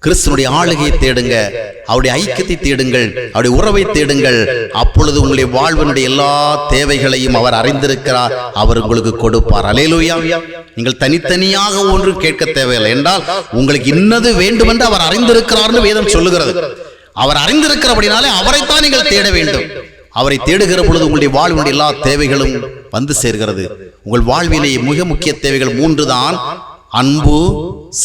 கிறிஸ்துவனுடைய ஆளுகையை தேடுங்க, அவருடைய ஐக்கியத்தை தேடுங்கள், அவருடைய உறவை தேடுங்கள். அப்பொழுது உங்களுடைய வாழ்வினுடைய எல்லா தேவைகளையும் அவர் அறிந்திருக்கிறார், அவர் உங்களுக்கு கொடுப்பார். அல்லேலூயா. நீங்கள் தனித்தனியாக ஒன்று கேட்க தேவையில்லை. என்றால் உங்களுக்கு இன்னது வேண்டும் என்று அவர் அறிந்திருக்கிறார் வேதம் சொல்லுகிறது. அவர் அறிந்திருக்கிறபடினாலே அவரைத்தான் நீங்கள் தேட வேண்டும். அவரை தேடுகிற பொழுது உங்களுடைய வாழ்வினுடைய எல்லா தேவைகளும் வந்து சேர்கிறது. உங்கள் வாழ்விலேயே மிக முக்கிய தேவைகள் 3 தான்: அன்பு,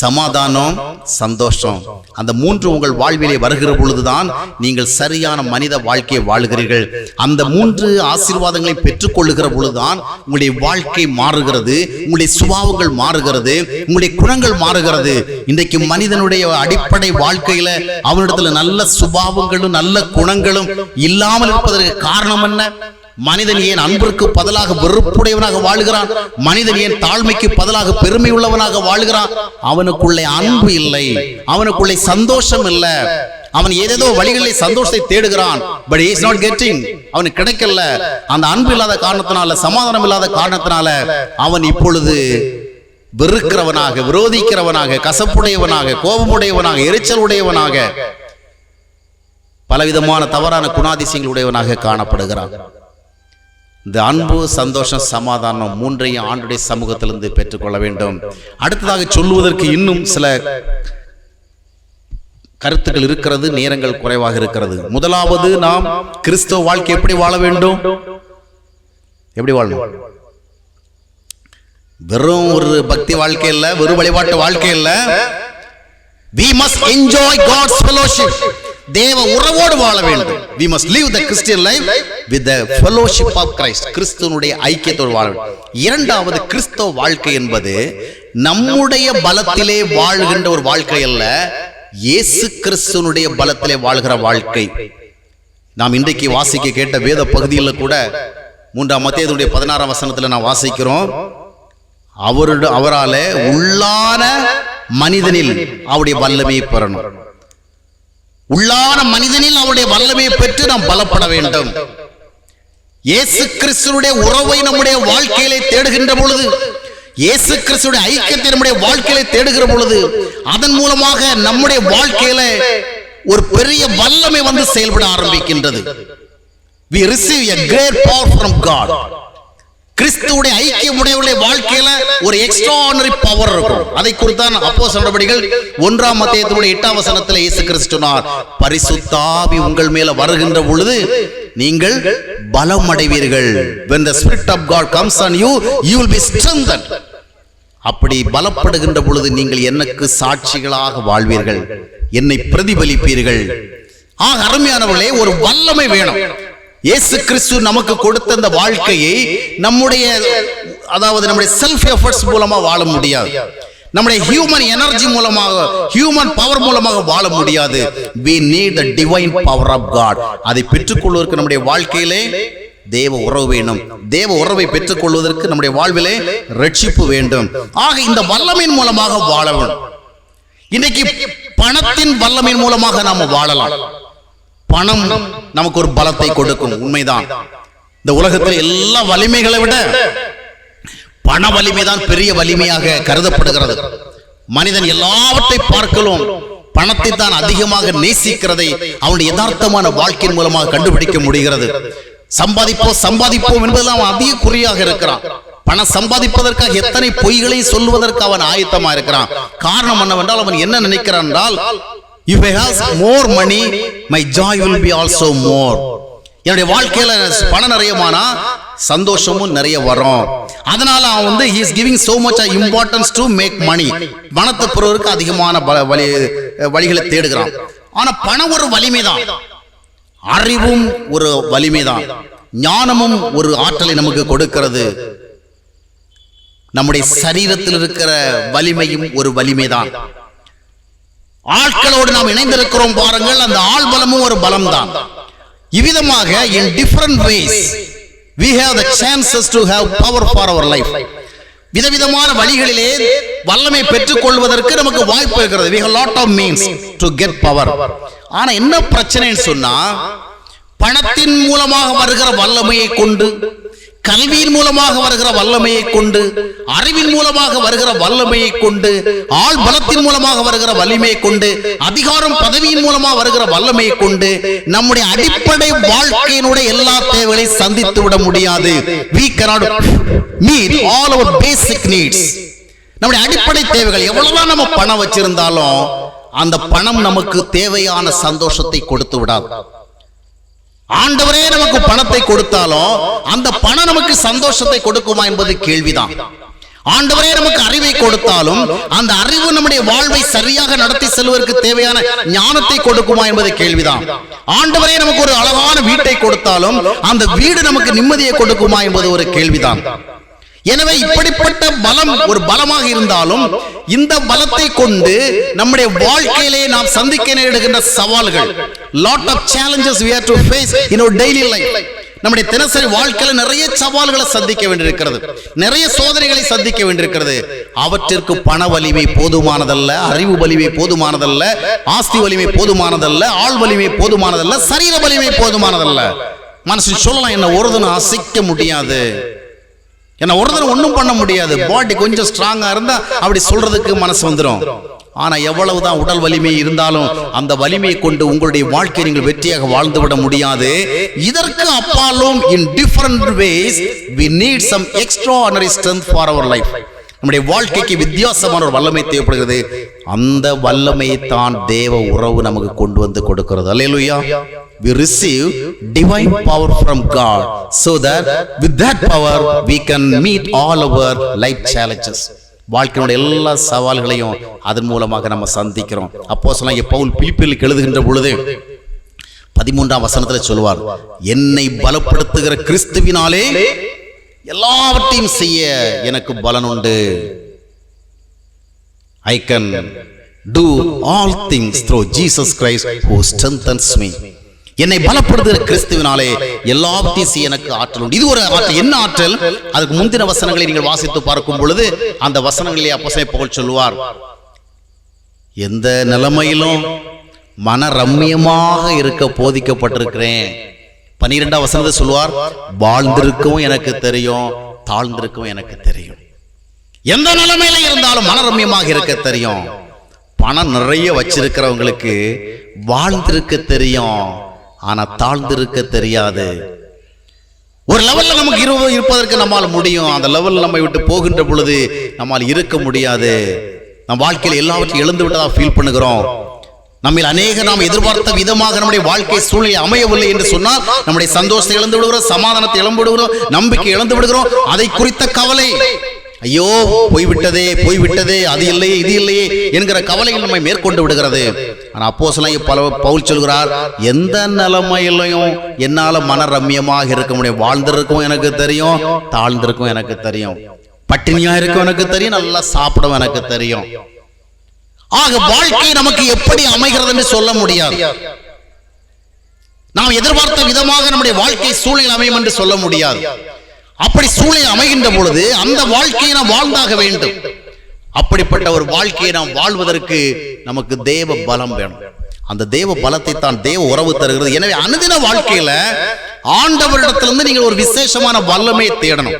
சமாதானம், சந்தோஷம். அந்த 3 உங்கள் வாழ்விலே வருகிற பொழுதுதான் நீங்கள் சரியான மனித வாழ்க்கையை வாழ்கிறீர்கள். அந்த 3 ஆசீர்வாதங்களை பெற்றுக் கொள்ளுகிற பொழுதுதான் உங்களுடைய வாழ்க்கை மாறுகிறது, உங்களுடைய சுபாவங்கள் மாறுகிறது, உங்களுடைய குணங்கள் மாறுகிறது. இன்றைக்கு மனிதனுடைய அடிப்படை வாழ்க்கையில அவனிடத்துல நல்ல சுபாவங்களும் நல்ல குணங்களும் இல்லாமல் இருப்பதற்கு காரணம் என்ன? மனிதன் ஏன் அன்பிற்கு பதிலாக வெறுப்புடையவனாக வாழ்கிறான்? மனிதன் ஏன் தாழ்மைக்கு பதிலாக பெருமை உள்ளவனாக வாழ்கிறான்? அவனுக்குள்ளே அன்பு இல்லை, அவனுக்குள்ளே சந்தோஷம் இல்லை. அவன் ஏதேதோ வழிகளில் சந்தோஷத்தை தேடுகிறான், but he is not getting. அவனுக்கு கிடைக்கல. அந்த அன்பு இல்லாத காரணத்தினால, சமாதானம் இல்லாத காரணத்தினால அவன் இப்பொழுது வெறுக்கிறவனாக, விரோதிக்கிறவனாக, கசப்புடையவனாக, கோபமுடையவனாக, எரிச்சல் உடையவனாக, பலவிதமான தவறான குணாதிசயங்களுடையவனாக காணப்படுகிறான். இந்த அன்பு, சந்தோஷம், சமாதானம் 3ஐயும் ஆண்டுடைய சமூகத்திலிருந்து பெற்றுக்கொள்ள வேண்டும். அடுத்ததாக சொல்லுவதற்கு இன்னும் சில கருத்துக்கள் இருக்கிறது, நேரங்கள் குறைவாக இருக்கிறது. முதலாவது, நாம் கிறிஸ்தவ வாழ்க்கை எப்படி வாழ வேண்டும்? எப்படி வாழணும்? வெறும் ஒரு பக்தி வாழ்க்கை இல்ல, வெறும் வழிபாட்டு வாழ்க்கை இல்ல. We must enjoy God's fellowship. தேவ உறவோடு வாழ வேண்டும். We must live the Christian life with the fellowship of Christ. கிறிஸ்துவனுடைய ஐக்கியத்தோடு வாழ வேண்டும். இரண்டாவது, கிறிஸ்தவ வாழ்க்கை என்பது நம்முடைய பலத்திலே வாழ்கின்ற ஒரு வாழ்க்கை அல்ல, இயேசு கிறிஸ்துவனுடைய பலத்திலே வாழ்கிற வாழ்க்கை. நாம் இன்றைக்கு வாசிக்க கேட்ட வேத பகுதியில் கூட 3 மத்தேயுடைய 16 வசனத்தில் நாம் வாசிக்கிறோம், அவராலே உள்ளான மனிதனில் அவருடைய வல்லமையை பெறணும். உள்ளான மனிதனில் அவருடைய வல்லமையை பெற்று நாம் பலப்பட வேண்டும். இயேசு கிறிஸ்துவுடைய உறவை நம்முடைய வாழ்க்கையிலே தேடுகின்ற பொழுது, இயேசு கிறிஸ்துவுடைய ஐக்கியத்தை நம்முடைய வாழ்க்கையிலே தேடுகிற பொழுது, அதன் மூலமாக நம்முடைய வாழ்க்கையில ஒரு பெரிய வல்லமை வந்து செயல்பட ஆரம்பிக்கின்றது. We receive a great power from God. கிறிஸ்துவுடைய ஐக்கியமுடைய வாழ்க்கையில ஒரு எக்ஸ்ட்ராஆர்டினரி பவர் இருக்கும். அதை குறித்தான் அப்போஸ்தலர் நடபடிகள் 1 மத்தேயுடைய 8 வசனத்தில் இயேசு கிறிஸ்து சொன்னார், பரிசுத்த ஆவி உங்கள் மேல வருகின்ற பொழுது நீங்கள் பலம் அடைவீர்கள். When the Spirit of God comes on you, you will be strengthened. அப்படி பலப்படுகின்ற பொழுது நீங்கள் எனக்கு சாட்சிகளாக வாழ்வீர்கள், என்னை பிரதிபலிப்பீர்கள். அருமையானவர்களே, ஒரு வல்லமை வேணும். இயேசு கிறிஸ்து நமக்கு கொடுத்த இந்த வாழ்க்கையை நம்முடைய செல்ஃப் எஃபர்ட்ஸ் மூலமா வாழ முடியாது, நம்முடைய ஹியூமன் எனர்ஜி மூலமாக, ஹியூமன் பவர் மூலமாக வாழ முடியாது. we need the divine power of God. அதை பெற்றுக்கொள்வதற்கு நம்முடைய வாழ்க்கையிலே தேவ உறவு வேண்டும். தேவ உறவை பெற்றுக் கொள்வதற்கு நம்முடைய வாழ்விலே ரட்சிப்பு வேண்டும். ஆக இந்த வல்லமையின் மூலமாக வாழ வேண்டும். இன்னைக்கு பணத்தின் வல்லமையின் மூலமாக நாம வாழலாம். பணம் நமக்கு ஒரு பலத்தை கொடுக்கும், உண்மைதான். இந்த உலகத்தில் எல்லா வலிமைகளை விட பண வலிமைதான் பெரிய வலிமையாக கருதப்படுகிறது. மனிதன் எல்லாவற்றை பார்க்கலாம் பணத்தை தான் அதிகமாக நேசிக்கிறதை அவனுடைய யதார்த்தமான வாழ்க்கையின் மூலமாக கண்டுபிடிக்க முடிகிறது. சம்பாதிப்போம் என்பதில் அவன் அதிக குறியாக இருக்கிறான். பணம் சம்பாதிப்பதற்காக எத்தனை பொய்களை சொல்வதற்கு அவன் ஆயத்தமா இருக்கிறான். காரணம் என்னவென்றால், அவன் என்ன நினைக்கிறான் என்றால், if I have more money, my joy will be also more. என்னுடைய வாழ்க்கையில பணம் நிறையமானா சந்தோஷமும் நிறைய வரும். அதனால அவன் he is giving so much importance to make money. பணத்தை பெறுவதற்கு அதிகமான வழிகளை தேடுகிறான். ஆனா பணம் ஒரு வலிமைதான், அறிவும் ஒரு வலிமைதான், ஞானமும் ஒரு ஆற்றலை நமக்கு கொடுக்கிறது. நம்முடைய சரீரத்தில் இருக்கிற வலிமையும் ஒரு வலிமைதான். ஆட்களோடு நாம் இணைந்திருக்கிறோம் பாருங்கள், அந்த ஆள் பலமும் ஒரு பலம் தான். இவ்விதமாக in different ways we have the chances to have power for our life. விதவிதமான வழிகளிலே வல்லமை பெற்றுக் கொள்வதற்கு நமக்கு வாய்ப்பு இருக்கிறது. we have lot of means to get power. ஆனா என்ன பிரச்சனைன்னு சொன்னா, பணத்தின் மூலமாக வருகிற வல்லமையை கொண்டு, கல்வியின் மூலமாக வருகிற வல்லமையை கொண்டு, அறிவின் மூலமாக வருகிற வல்லமையை கொண்டு, ஆள் பலத்தின் மூலமாக வருகிற வலிமையை கொண்டு, அதிகாரம் பதவியின் மூலமாக வருகிற வல்லமையை கொண்டு நம்முடைய அடிப்படை வாழ்க்கையினுடைய எல்லா தேவைகளையும் சந்தித்து விட முடியாது. we cannot meet all our basic needs. நம்முடைய அடிப்படை தேவைகள், எவ்வளவுதான் நம்ம பணம் வச்சிருந்தாலும் அந்த பணம் நமக்கு தேவையான சந்தோஷத்தை கொடுத்து விடாது. ஆண்டவரே நமக்கு பணத்தை கொடுத்தாலும் அந்த பணம் நமக்கு சந்தோஷத்தை கொடுக்குமா என்பது கேள்விதான். ஆண்டவரே நமக்கு அறிவை கொடுத்தாலும் அந்த அறிவு நம்முடைய வாழ்வை சரியாக நடத்தி செல்வதற்கு தேவையான ஞானத்தை கொடுக்குமா என்பது கேள்விதான். ஆண்டவரே நமக்கு ஒரு அழகான வீட்டை கொடுத்தாலும் அந்த வீடு நமக்கு நிம்மதியை கொடுக்குமா என்பது ஒரு கேள்விதான். எனவே இப்படிப்பட்ட பலம் ஒரு பலமாக இருந்தாலும் இந்த பலத்தை கொண்டு நம்முடைய வாழ்க்கையிலே நாம் சந்திக்க நேரிடுகின்ற சவால்கள், lot of challenges we have to face in our daily life. நம்முடைய தினசரி வாழ்க்கையில நிறைய சவால்களை சந்திக்க வேண்டியிருக்கிறது, நிறைய சோதனைகளை சந்திக்க வேண்டியிருக்கிறது. அவற்றிற்கு பண வலிமை போதுமானதல்ல, அறிவு வலிமை போதுமானதல்ல, ஆஸ்தி வலிமை போதுமானதல்ல, ஆள் வலிமை போதுமானதல்ல, சரீர வலிமை போதுமானதல்ல. மனசு சொல்லலாம், என்ன ஒருதனும் அசைக்க முடியாது, என்ன ஒருத்தர் ஒன்றும் பண்ண முடியாது, பாடி கொஞ்சம் ஸ்ட்ராங்கா இருந்தா அப்படி சொல்றதுக்கு மனசு வந்துடும். ஆனா எவ்வளவுதான் உடல் வலிமை இருந்தாலும் அந்த வலிமையை கொண்டு உங்களுடைய வாழ்க்கையை நீங்கள் வெற்றியாக வாழ்ந்து விட முடியாது. இதற்கு அப்பாலும் in different ways we need some extraordinary strength for our life. நம்முடைய வாழ்க்கைக்கு வித்தியாசமான ஒரு வல்லமை தேவைப்படுகிறது. அந்த வல்லமையை தான் தேவ உறவு நமக்கு கொண்டு வந்து கொடுக்கிறது. அல்லேலூயா. We receive divine power from God so that with that power we can meet all our life challenges. வாழ்க்கையோட எல்லா சவால்களையும் அதன் மூலமாக நம்ம சந்திக்கிறோம். அப்போஸ்தலனாகிய பவுல் பிலிப்பியருக்கு எழுதுகின்ற பொழுது 13ஆம் வசனத்தில் சொல்வார், என்னை பலப்படுத்துகிற கிறிஸ்துவினாலே எல்லாவற்றையும் செய்ய எனக்கு பலன் உண்டு. I can do all things through Jesus Christ who strengthens me. என்னை பலப்படுத்துகிற கிறிஸ்துவினாலே எல்லாவற்றையும் செய்ய எனக்கு ஆற்றல் உண்டு. இது ஒரு ஆற்றல். என்ன ஆற்றல்? அதுக்கு முந்தின வசனங்களை நீங்கள் வாசித்து பார்க்கும் பொழுது அந்த வசனங்களிலே அப்போஸ்தலன் பவுல் சொல்லுவார், எந்த நிலைமையிலும் மன ரம்மியமாக இருக்க போதிக்கப்பட்டிருக்கிறேன். 12ஆம் வசனத்தை சொல்லுவார், வாழ்ந்திருக்கவும் எனக்கு தெரியும், தாழ்ந்திருக்கவும் எனக்கு தெரியும். எந்த நிலைமையில இருந்தாலும் மனரம்யமாக இருக்க தெரியும். பணம் நிறைய வச்சிருக்கிறவங்களுக்கு வாழ்ந்திருக்க தெரியும், ஆனா தாழ்ந்திருக்க தெரியாது. ஒரு லெவல்ல நமக்கு இருப்பதற்கு நம்மால் முடியும், அந்த லெவல்ல நம்ம விட்டு போகின்ற பொழுது நம்மால் இருக்க முடியாது. நம் வாழ்க்கையில் எல்லாவற்றையும் இழந்து விட்டதா ஃபீல் பண்ணுகிறோம். நம்ம அநேக நாம் எதிர்பார்த்த விதமாக நம்முடைய வாழ்க்கை சூழ்நிலை அமையவில்லை என்று சொன்னால் நம்முடைய சந்தோஷத்தை இழந்து விடுகிறோம், சமாதானத்தை இழந்து விடுகிறோம், நம்பிக்கை இழந்து விடுகிறோம். அதை குறித்த கவலை, ஐயோ போய்விட்டதே போய்விட்டதே, அது இல்லையே இது இல்லையே என்கிற கவலைகள் நம்மை மேற்கொண்டு விடுகிறது. ஆனா அப்போஸ்தலனாகிய பவுல் சொல்கிறார், எந்த நிலைமையிலையும் என்னால மன ரம்யமாக இருக்க முடியும். வாழ்ந்திருக்கும் எனக்கு தெரியும், தாழ்ந்திருக்கும் எனக்கு தெரியும், பட்டினியா இருக்கும் எனக்கு தெரியும், நல்லா சாப்பிடும் எனக்கு தெரியும். ஆக வாழ்க்கை நமக்கு எப்படி அமைகிறது என்று சொல்ல முடியாது. நாம் எதிர்பார்த்த விதமாக நம்முடைய வாழ்க்கை சூழ்நிலை அமையும் என்று சொல்ல முடியாது. அப்படி சூழ்நிலை அமைகின்ற பொழுது அந்த வாழ்க்கையை நாம் வாழ்ந்தாக வேண்டும். அப்படிப்பட்ட ஒரு வாழ்க்கையை நாம் வாழ்வதற்கு நமக்கு தேவ பலம் வேணும். அந்த தேவ பலத்தை தான் தேவ உறவு தருகிறது. எனவே அனுதின வாழ்க்கையில ஆண்டவரிடத்திலிருந்து நீங்கள் ஒரு விசேஷமான வல்லமையை தேடணும்.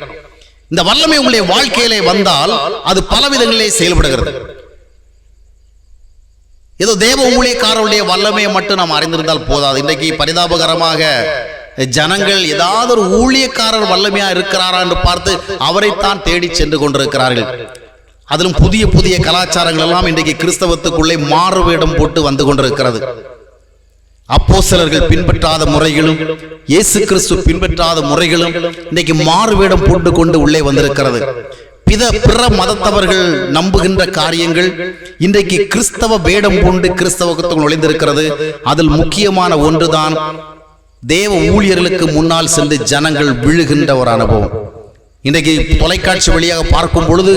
இந்த வல்லமை உங்களுடைய வாழ்க்கையிலே வந்தால் அது பல விதங்களிலே செயல்படுகிறது. ஏதோ தேவ ஊழியக்காரருடைய வல்லமையை மட்டும் நாம் அறிந்திருந்தால் போதாது. இன்றைக்கு பரிதாபகரமாக ஜனங்கள் ஏதாவது ஒரு ஊழியக்காரர் வல்லமையா இருக்கிறாரா என்று பார்த்து அவரைத்தான் தேடி சென்று கொண்டிருக்கிறார்கள். அதிலும் புதிய புதிய கலாச்சாரங்கள் எல்லாம் இன்றைக்கு கிறிஸ்தவத்துக்குள்ளே மாறுவேடம் போட்டு வந்து கொண்டிருக்கிறது. அப்போஸ்தலர்கள் பின்பற்றாத முறைகளும் இயேசு கிறிஸ்து பின்பற்றாத முறைகளும் இன்னைக்கு மாறுவேடம் போட்டு கொண்டு உள்ளே வந்திருக்கிறது. பிற மதத்தவர்கள் நம்புகின்ற காரியங்கள் இன்றைக்கு கிறிஸ்தவ வேடம் பூண்டு கிறிஸ்தவத்துக்குள் நுழைந்திருக்கிறது. அதில் முக்கியமான ஒன்றுதான் தேவ ஊழியர்களுக்கு முன்னால் சென்று ஜனங்கள் விழுகின்ற ஒரு அனுபவம். இன்றைக்கு தொலைக்காட்சி வழியாக பார்க்கும் பொழுது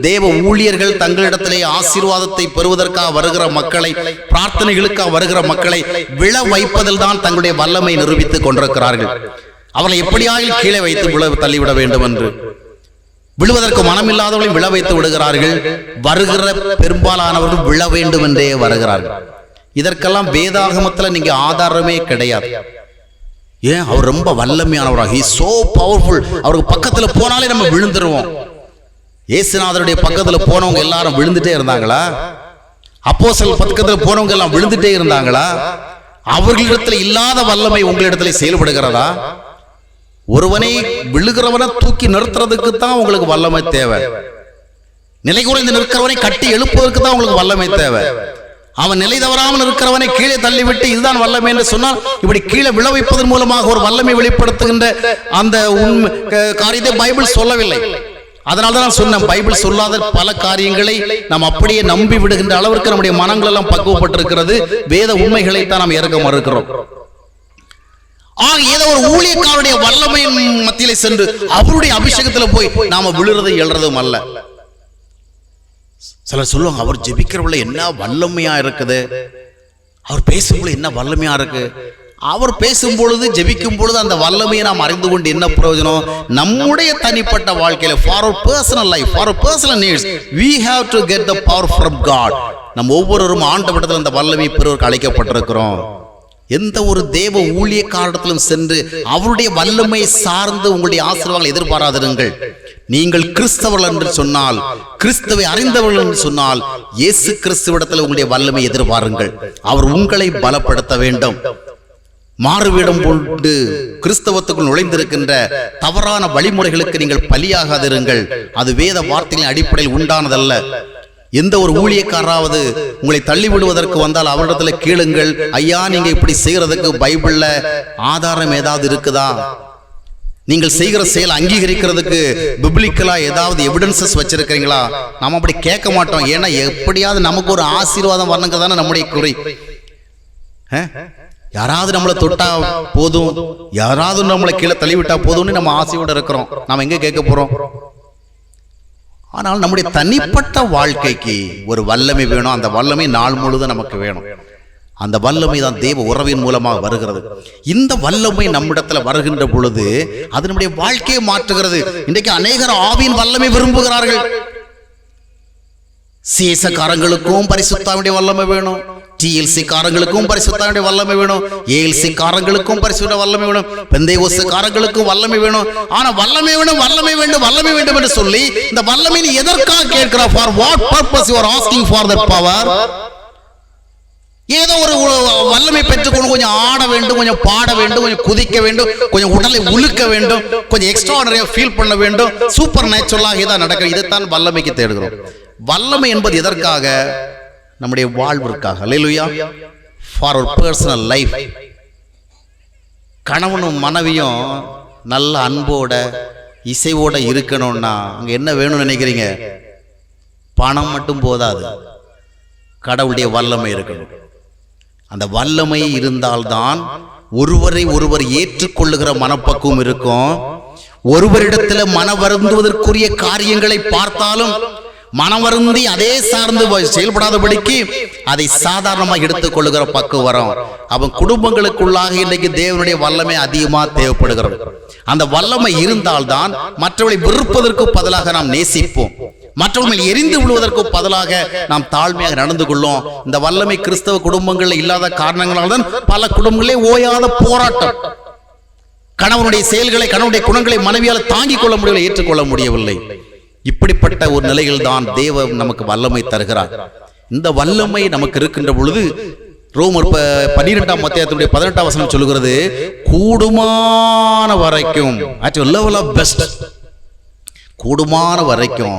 தேவ ஊழியர்கள் தங்களிடத்திலே ஆசீர்வாதத்தை பெறுவதற்காக வருகிற மக்களை, பிரார்த்தனைகளுக்காக வருகிற மக்களை விழ வைப்பதில் தான் தங்களுடைய வல்லமை நிரூபித்துக் கொண்டிருக்கிறார்கள். அவர்களை எப்படியாக கீழே வைத்து தள்ளிவிட வேண்டும் என்று விழுவதற்கு மனமில்லாதவர்களை விழ வைத்து விடுகிறார்கள். வருகிற பெரும்பாலானவர்கள் விழ வேண்டும் என்றே வருகிறார்கள். இதற்கெல்லாம் வேதாகமத்தில் நீங்க ஆதாரமே கிடையாது. ஏன்? அவர் ரொம்ப வல்லமையானவராக, he is so powerful. அவருக்கு பக்கத்துல போனாலே நம்ம விழுந்துருவோம். இயேசுநாதருடைய பக்கத்துல போனவங்க எல்லாரும் விழுந்துட்டே இருந்தாங்களா? அப்போஸ்தலர் பக்கத்துல போனவங்க எல்லாம் விழுந்துட்டே இருந்தாங்களா? அவர்களிடத்துல இல்லாத வல்லமை உங்களிடத்துல செயல்படுகிறதா? ஒருவனை விழுகிறவனை தூக்கி நிறுத்துறதுக்கு தான் உங்களுக்கு வல்லமை தேவை. நிலை குறைந்து நிற்கிறவனை கட்டி எழுப்புவதற்கு தான் உங்களுக்கு வல்லமை தேவை. அவன் நிலை தவறாமல் இருக்கிறவனை கீழே தள்ளிவிட்டு இதுதான் வல்லமை என்று சொன்னால், இப்படி கீழே விழ வைப்பதன் மூலமாக ஒரு வல்லமை வெளிப்படுத்துகின்ற அந்த காரியத்தை பைபிள் சொல்லவில்லை. அதனால்தான் நான் சொன்னேன், பைபிள் சொல்லாத பல காரியங்களை நாம் அப்படியே நம்பி விடுகின்ற அளவிற்கு நம்முடைய மனங்கள் எல்லாம் பக்குவப்பட்டிருக்கிறது. வேத உண்மைகளை தான் நாம் ஏற்க மறுக்கிறோம். ஏதோ ஒரு ஊழியக்காரருடைய வல்லமையின் மத்தியிலே சென்று அவருடைய அபிஷேகத்துல போய் நாம விழுறது எழுறதும் அல்ல. சிலர் சொல்லுவாங்க, அவர் ஜெபிக்கிறவள என்ன வல்லமையா இருக்குது, அவர் பேசும்போது என்ன வல்லமையா இருக்கு. அவர் பேசும் பொழுது, ஜெபிக்கும் பொழுது அந்த வல்லமையை நாம் அறிந்து கொண்டு என்ன பிரயோஜனம்? நம்முடைய தனிப்பட்ட வாழ்க்கையில for our personal life, for our personal needs, we have to get the power from God. நம்ம ஒவ்வொருவரும் ஆண்டவரிடத்தில் அந்த வல்லமை பெறுவதற்கு அழைக்கப்பட்டிருக்கிறோம். எந்த ஒரு தேவ ஊழியக்காரத்திலும் சென்று அவருடைய வல்லமை சார்ந்து உங்களுடைய ஆசீர்வாதங்களை எதிர்பாராதிருங்கள். நீங்கள் கிறிஸ்தவர்கள் என்று சொன்னால், கிறிஸ்துவை அறிந்தவர்கள் என்று சொன்னால், இயேசு கிறிஸ்துவிடத்தில் உங்களுடைய வல்லமை எதிர்பாருங்கள். அவர் உங்களை பலப்படுத்த வேண்டும். மாறுவேடம் கொண்டு கிறிஸ்தவத்துக்குள் நுழைந்திருக்கின்ற தவறான வழிமுறைகளுக்கு நீங்கள் பலியாகாதிருங்கள். அது வேத வார்த்தைகளின் அடிப்படையில் உண்டானதல்ல. எந்த ஒரு ஊழியக்காராவது உங்களை தள்ளி விடுவதற்கு வந்தால் அவரிடத்துல கேளுங்கள், ஐயா நீங்க இப்படி செய்யறதுக்கு பைபிள்ல ஆதாரம் ஏதாவது இருக்குதா? நீங்கள் செய்கிற செயல் அங்கீகரிக்கிறதுக்கு பிப்ளிக்கலா ஏதாவது எவிடன்சஸ் வச்சிருக்கிறீங்களா? நாம அப்படி கேட்க மாட்டோம். ஏன்னா எப்படியாவது நமக்கு ஒரு ஆசீர்வாதம் வரணுங்கிறதான நம்முடைய குறை. யாராவது நம்மளை தொட்டா போதும், யாராவது நம்மளை கீழே தள்ளிவிட்டா போதும்னு நம்ம ஆசையோட இருக்கிறோம். நாம எங்க கேட்க போறோம்? ஆனால் நம்முடைய தனிப்பட்ட வாழ்க்கைக்கு ஒரு வல்லமை வேணும். அந்த வல்லமை நாள் முழுதும் நமக்கு வேணும். அந்த வல்லமை தான் தேவ உறவின் மூலமாக வருகிறது. இந்த வல்லமை நம்மிடத்துல வருகின்ற பொழுது அது நம்முடைய வாழ்க்கையை மாற்றுகிறது. இன்றைக்கு அநேகர் ஆவியின் வல்லமை விரும்புகிறார்கள். சிஎஸ் காரங்களுக்கும் பரிசுத்தாவுடைய வல்லமை வேணும், டிஎல்சி காரங்களுக்கும் பரிசுத்தாவுடைய வல்லமை வேணும், ஏஎல்சி காரங்களுக்கும் பரிசுத்த வல்லமை வேணும், பெந்தேகோஸ்து காரங்களுக்கும் வல்லமை வேணும். ஆனா வல்லமை வேணும், வல்லமை வேண்டும், வல்லமை வேண்டும் என்று சொல்லி இந்த வல்லமையை எதற்காக கேட்கிறார்? For what purpose you are asking for that power? ஏதோ ஒரு வல்லமை பெற்றுக்கொண்டு கொஞ்சம் ஆட வேண்டும், கொஞ்சம் பாட வேண்டும், கொஞ்சம் குதிக்க வேண்டும், கொஞ்சம் உடலை உழுக்க வேண்டும், கொஞ்சம் எக்ஸ்ட்ராடனரியா ஃபீல் பண்ண வேண்டும், சூப்பர் நேச்சுரலாக இதான் நடக்கும். இதைத்தான் வல்லமைக்கு தேடுகிறோம். வல்லமை என்பது எதற்காக? நம்முடைய வாழ்விற்காக. அல்லேலூயா. For our personal life. கணவனும் மனைவியும் நல்ல அன்போட இசைவோட இருக்கணும்னா அங்க என்ன வேணும்னு நினைக்கிறீங்க? பணம் மட்டும் போதாது, கடவுளுடைய வல்லமை இருக்கணும். அந்த வல்லமை இருந்தால்தான் ஒருவரை ஒருவர் ஏற்றுக்கொள்ளுகிற மனப்பக்குவம் இருக்கும். ஒருவரிடத்துல மன வருந்துவதற்குரிய காரியங்களை பார்த்தாலும் மனவருந்தி அதே சார்ந்து செயல்படாதபடிக்கு அதை சாதாரணமாக எடுத்துக் கொள்ளுகிற பக்குவம் வரும். அவன் குடும்பங்களுக்குள்ளாக இன்றைக்கு தேவனுடைய வல்லமை அதிகமா தேவைப்படுகிறது. அந்த வல்லமை இருந்தால்தான் மற்றவர்களை வெறுப்பதற்கு பதிலாக நாம் நேசிப்போம், மற்றவர்கள் எரிந்து விழுவதற்கு பதிலாக நாம் தாழ்மையாக நடந்து கொள்ளும். இந்த வல்லமை கிறிஸ்தவ குடும்பங்களில் இல்லாத காரணங்களால்தான் பல குடும்பங்களே ஓயாத போராட்டம். கணவனுடைய செயல்களை, கணவனுடைய குணங்களை மனைவியால் தாங்கிக் கொள்ள முடியவில்லை, ஏற்றுக்கொள்ள முடியவில்லை. இப்படிப்பட்ட ஒரு நிலையில் தான் தேவன் நமக்கு வல்லமை தருகிறார். இந்த வல்லமை நமக்கு இருக்கின்ற பொழுது ரோமர் 12ஆம் அத்தியாயத்தினுடைய 18ஆம் வசனம் சொல்லுகிறது, கூடுமான வரைக்கும் at your level of best, கூடுமான வரைக்கும்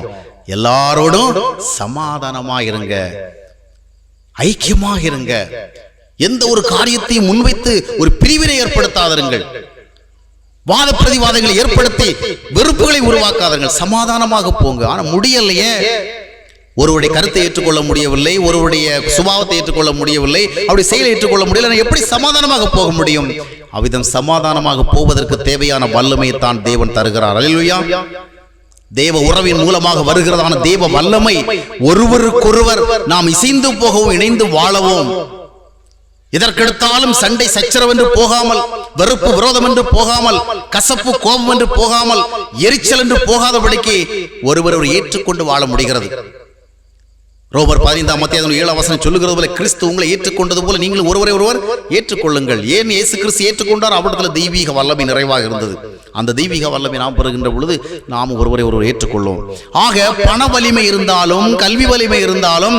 எல்லாரோடும் சமாதானமா இருங்க, ஐக்கியமாக இருங்க. எந்த ஒரு காரியத்தையும் முன்வைத்து ஒரு பிரிவினை ஏற்படுத்தாதீர்கள். வாத பிரதிவாதங்களை ஏற்படுத்தி வெறுப்புகளை உருவாக்காதீர்கள். சமாதானமாக போங்க. ஆனா முடியலையே, ஒருவருடைய கருத்தை ஏற்றுக்கொள்ள முடியவில்லை, ஒருவருடைய சுபாவத்தை ஏற்றுக்கொள்ள முடியவில்லை, அவருடைய செயலை ஏற்றுக்கொள்ள முடியல, எப்படி சமாதானமாக போக முடியும்? அவ்விதம் சமாதானமாக போவதற்கு தேவையான வல்லமையை தான் தேவன் தருகிறார். அல்லேலூயா. தேவ உறவின் மூலமாக வருகிறதான தேவ வல்லமை ஒருவருக்கொருவர் நாம் இசைந்து போகவும் இணைந்து வாழவும், எதற்கெடுத்தாலும் சண்டை சச்சரவு என்று போகாமல், வெறுப்பு விரோதம் என்று போகாமல், கசப்பு கோபம் என்று போகாமல், எரிச்சல் என்று போகாதபடிக்கு ஒருவர் ஏற்றுக்கொண்டு வாழ முடிகிறது. ரோமர் 15:7 சொல்லுகிறது போல, கிறிஸ்து உங்களை ஏற்றுக்கொண்டது போல நீங்களும் ஒருவரை ஒருவர் ஏற்றுக்கொள்ளுங்கள். ஏன் இயேசு கிறிஸ்து ஏற்றுக்கொண்டார்? அவரிடத்தில் தெய்வீக வல்லமை நிறைவாக இருந்தது. அந்த தெய்வீக வல்லமை நாம் பெறுகின்ற பொழுது நாம் ஒருவரை ஒருவர் ஏற்றுக்கொள்வோம். ஆக பண வலிமை இருந்தாலும், கல்வி வலிமை இருந்தாலும்,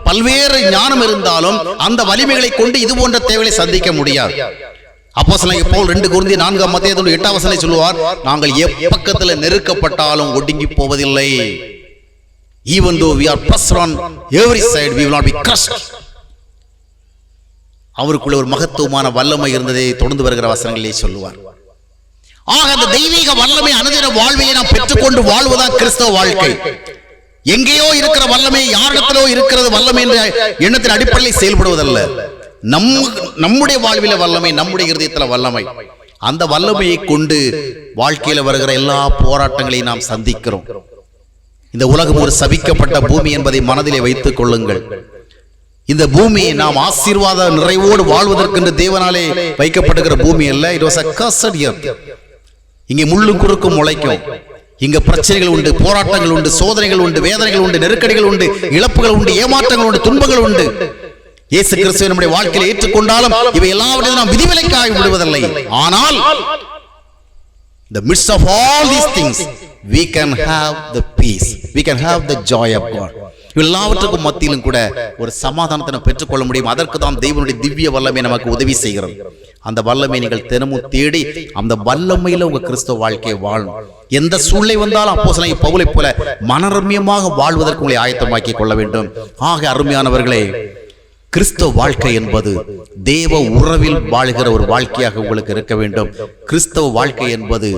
பல்வேறு ஞானம் இருந்தாலும் அந்த வலிமைகளை கொண்டு இது போன்ற தேவையை சந்திக்க முடியாது. அப்போஸ்தலனாகிய பவுல் 2 கொரிந்தியர் 4:8 சொல்லுவார், நாங்கள் எப்பக்கத்தில் நெருக்கப்பட்டாலும் ஒடுங்கி போவதில்லை. Even though we are pressed on every side, we will not be crushed. அவருக்குள்ள ஒரு மகத்துவமான வல்லமை இருந்ததை தொடர்ந்து வருகிற வசனங்களிலே சொல்லுவார். ஆக அந்த தெய்வீக வல்லமை அனுதின வாழ்விலே நாம் பெற்றுக்கொண்டு வாழ்வதுதான் கிறிஸ்தவ வாழ்க்கை. எங்கேயோ இருக்கிற வல்லமை, யாரிடத்திலோ இருக்கிறது வல்லமை என்ற எண்ணத்தின் அடிப்படையில் செயல்படுவதல்ல. நம்முடைய வாழ்வில வல்லமை, நம்முடைய இருதயத்தில் வல்லமை. அந்த வல்லமையை கொண்டு வாழ்க்கையில வருகிற எல்லா போராட்டங்களையும் நாம் சந்திக்கிறோம். இந்த உலகம் ஒரு சபிக்கப்பட்ட பூமி என்பதை மனதிலே வைத்துக் கொள்ளுங்கள். இந்த பூமி நாம் ஆசீர்வாத நிறைவோடு வாழ்வதற்கு தேவனாலே வைக்கப்படுகிற பூமி அல்ல. It was a cursed earth. இங்கே முள்ளும் குறுக்கும் முளைக்கும். இங்க பிரச்சனைகள் உண்டு, போராட்டங்கள் உண்டு, சோதனைகள் உண்டு, வேதனைகள் உண்டு, நெருக்கடிகள் உண்டு, இழப்புகள் உண்டு, ஏமாற்றங்கள் உண்டு, துன்பங்கள் உண்டு. இயேசு கிறிஸ்துவை நம்முடைய வாழ்க்கையில் ஏற்றுக்கொண்டாலும் இவை எல்லாவற்றையும் நாம் விதிவிலக்காக விடுவதில்லை. ஆனால் the midst of all these things we can have the peace, we can have the joy of God. எல்லாவற்றுக்கும் மத்தியிலும் கூட ஒரு சமாதானத்தை பெற்றுக்கொள்ள முடியும். அதற்கு தான் தேவனுடைய திவ்ய வல்லமை நமக்கு உதவி செய்கிறது. அந்த வல்லமை நீங்கள் தினமும் தேடி அந்த வல்லமையில உங்க கிறிஸ்தவ வாழ்க்கையை வாழணும். எந்த சூழ்நிலை வந்தாலும் அப்போஸ்தலனாகிய பவுலை போல மனரம்யமாக வாழ்வதற்கு உங்களை ஆயத்தமாக்கி கொள்ள வேண்டும். ஆக அருமையானவர்களே, கிறிஸ்தவ வாழ்க்கை என்பது தேவ உறவில் வாழ்கிற ஒரு வாழ்க்கையாக உங்களுக்கு இருக்க வேண்டும். கிறிஸ்தவ வாழ்க்கை என்பது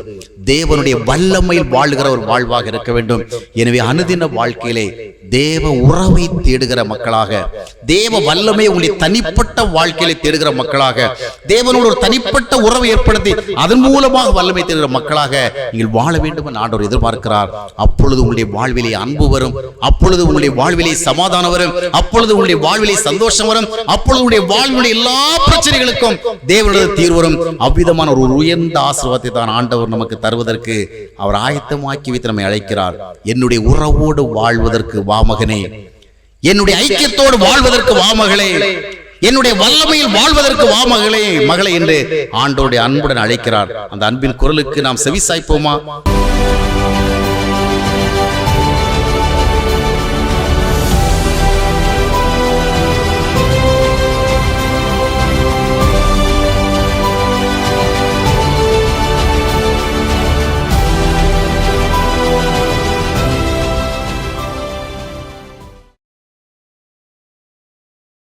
தேவனுடைய வல்லமையில் வாழ்கிற ஒரு வாழ்வாக இருக்க வேண்டும். எனவே அனுதின வாழ்க்கையிலே தேவ உறவை தேடுகிற மக்களாக, தேவ வல்லமை உங்களுடைய தனிப்பட்ட வாழ்க்கையிலே தேடுகிற மக்களாக, தேவனோடு ஒரு தனிப்பட்ட உறவை ஏற்படுத்தி அதன் மூலமாக வல்லமை தேடுகிற மக்களாக நீங்கள் வாழ வேண்டும் என்று ஆண்டவர் எதிர்பார்க்கிறார். அப்பொழுது உங்களுடைய வாழ்விலே அன்பு வரும், அப்பொழுது உங்களுடைய வாழ்விலே சமாதானம் வரும், அப்பொழுது உங்களுடைய வாழ்விலே சந்தோஷம் வரும், அப்பொழுது உங்களுடைய வாழ்விலே எல்லா பிரச்சனைகளுக்கும் தேவனுடைய தீர்வு வரும். அவ்விதமான ஒரு உயர்ந்த ஆசீர்வாதத்தை தான் ஆண்டவர் நமக்கு தருவதற்கு அவர் ஆயத்தமாக்கி வைத்து நம்மை அழைக்கிறார். என்னுடைய உறவோடு வாழ்வதற்கு வா மகனே, என்னுடைய ஐக்கியத்தோடு வாழ்வதற்கு வா மகளே, என்னுடைய வல்லமையில் வாழ்வதற்கு வா மகளே, மகளே என்று ஆண்டவருடைய அன்புடன் அழைக்கிறார். அந்த அன்பின் குரலுக்கு நாம் செவிசாய்ப்போமா?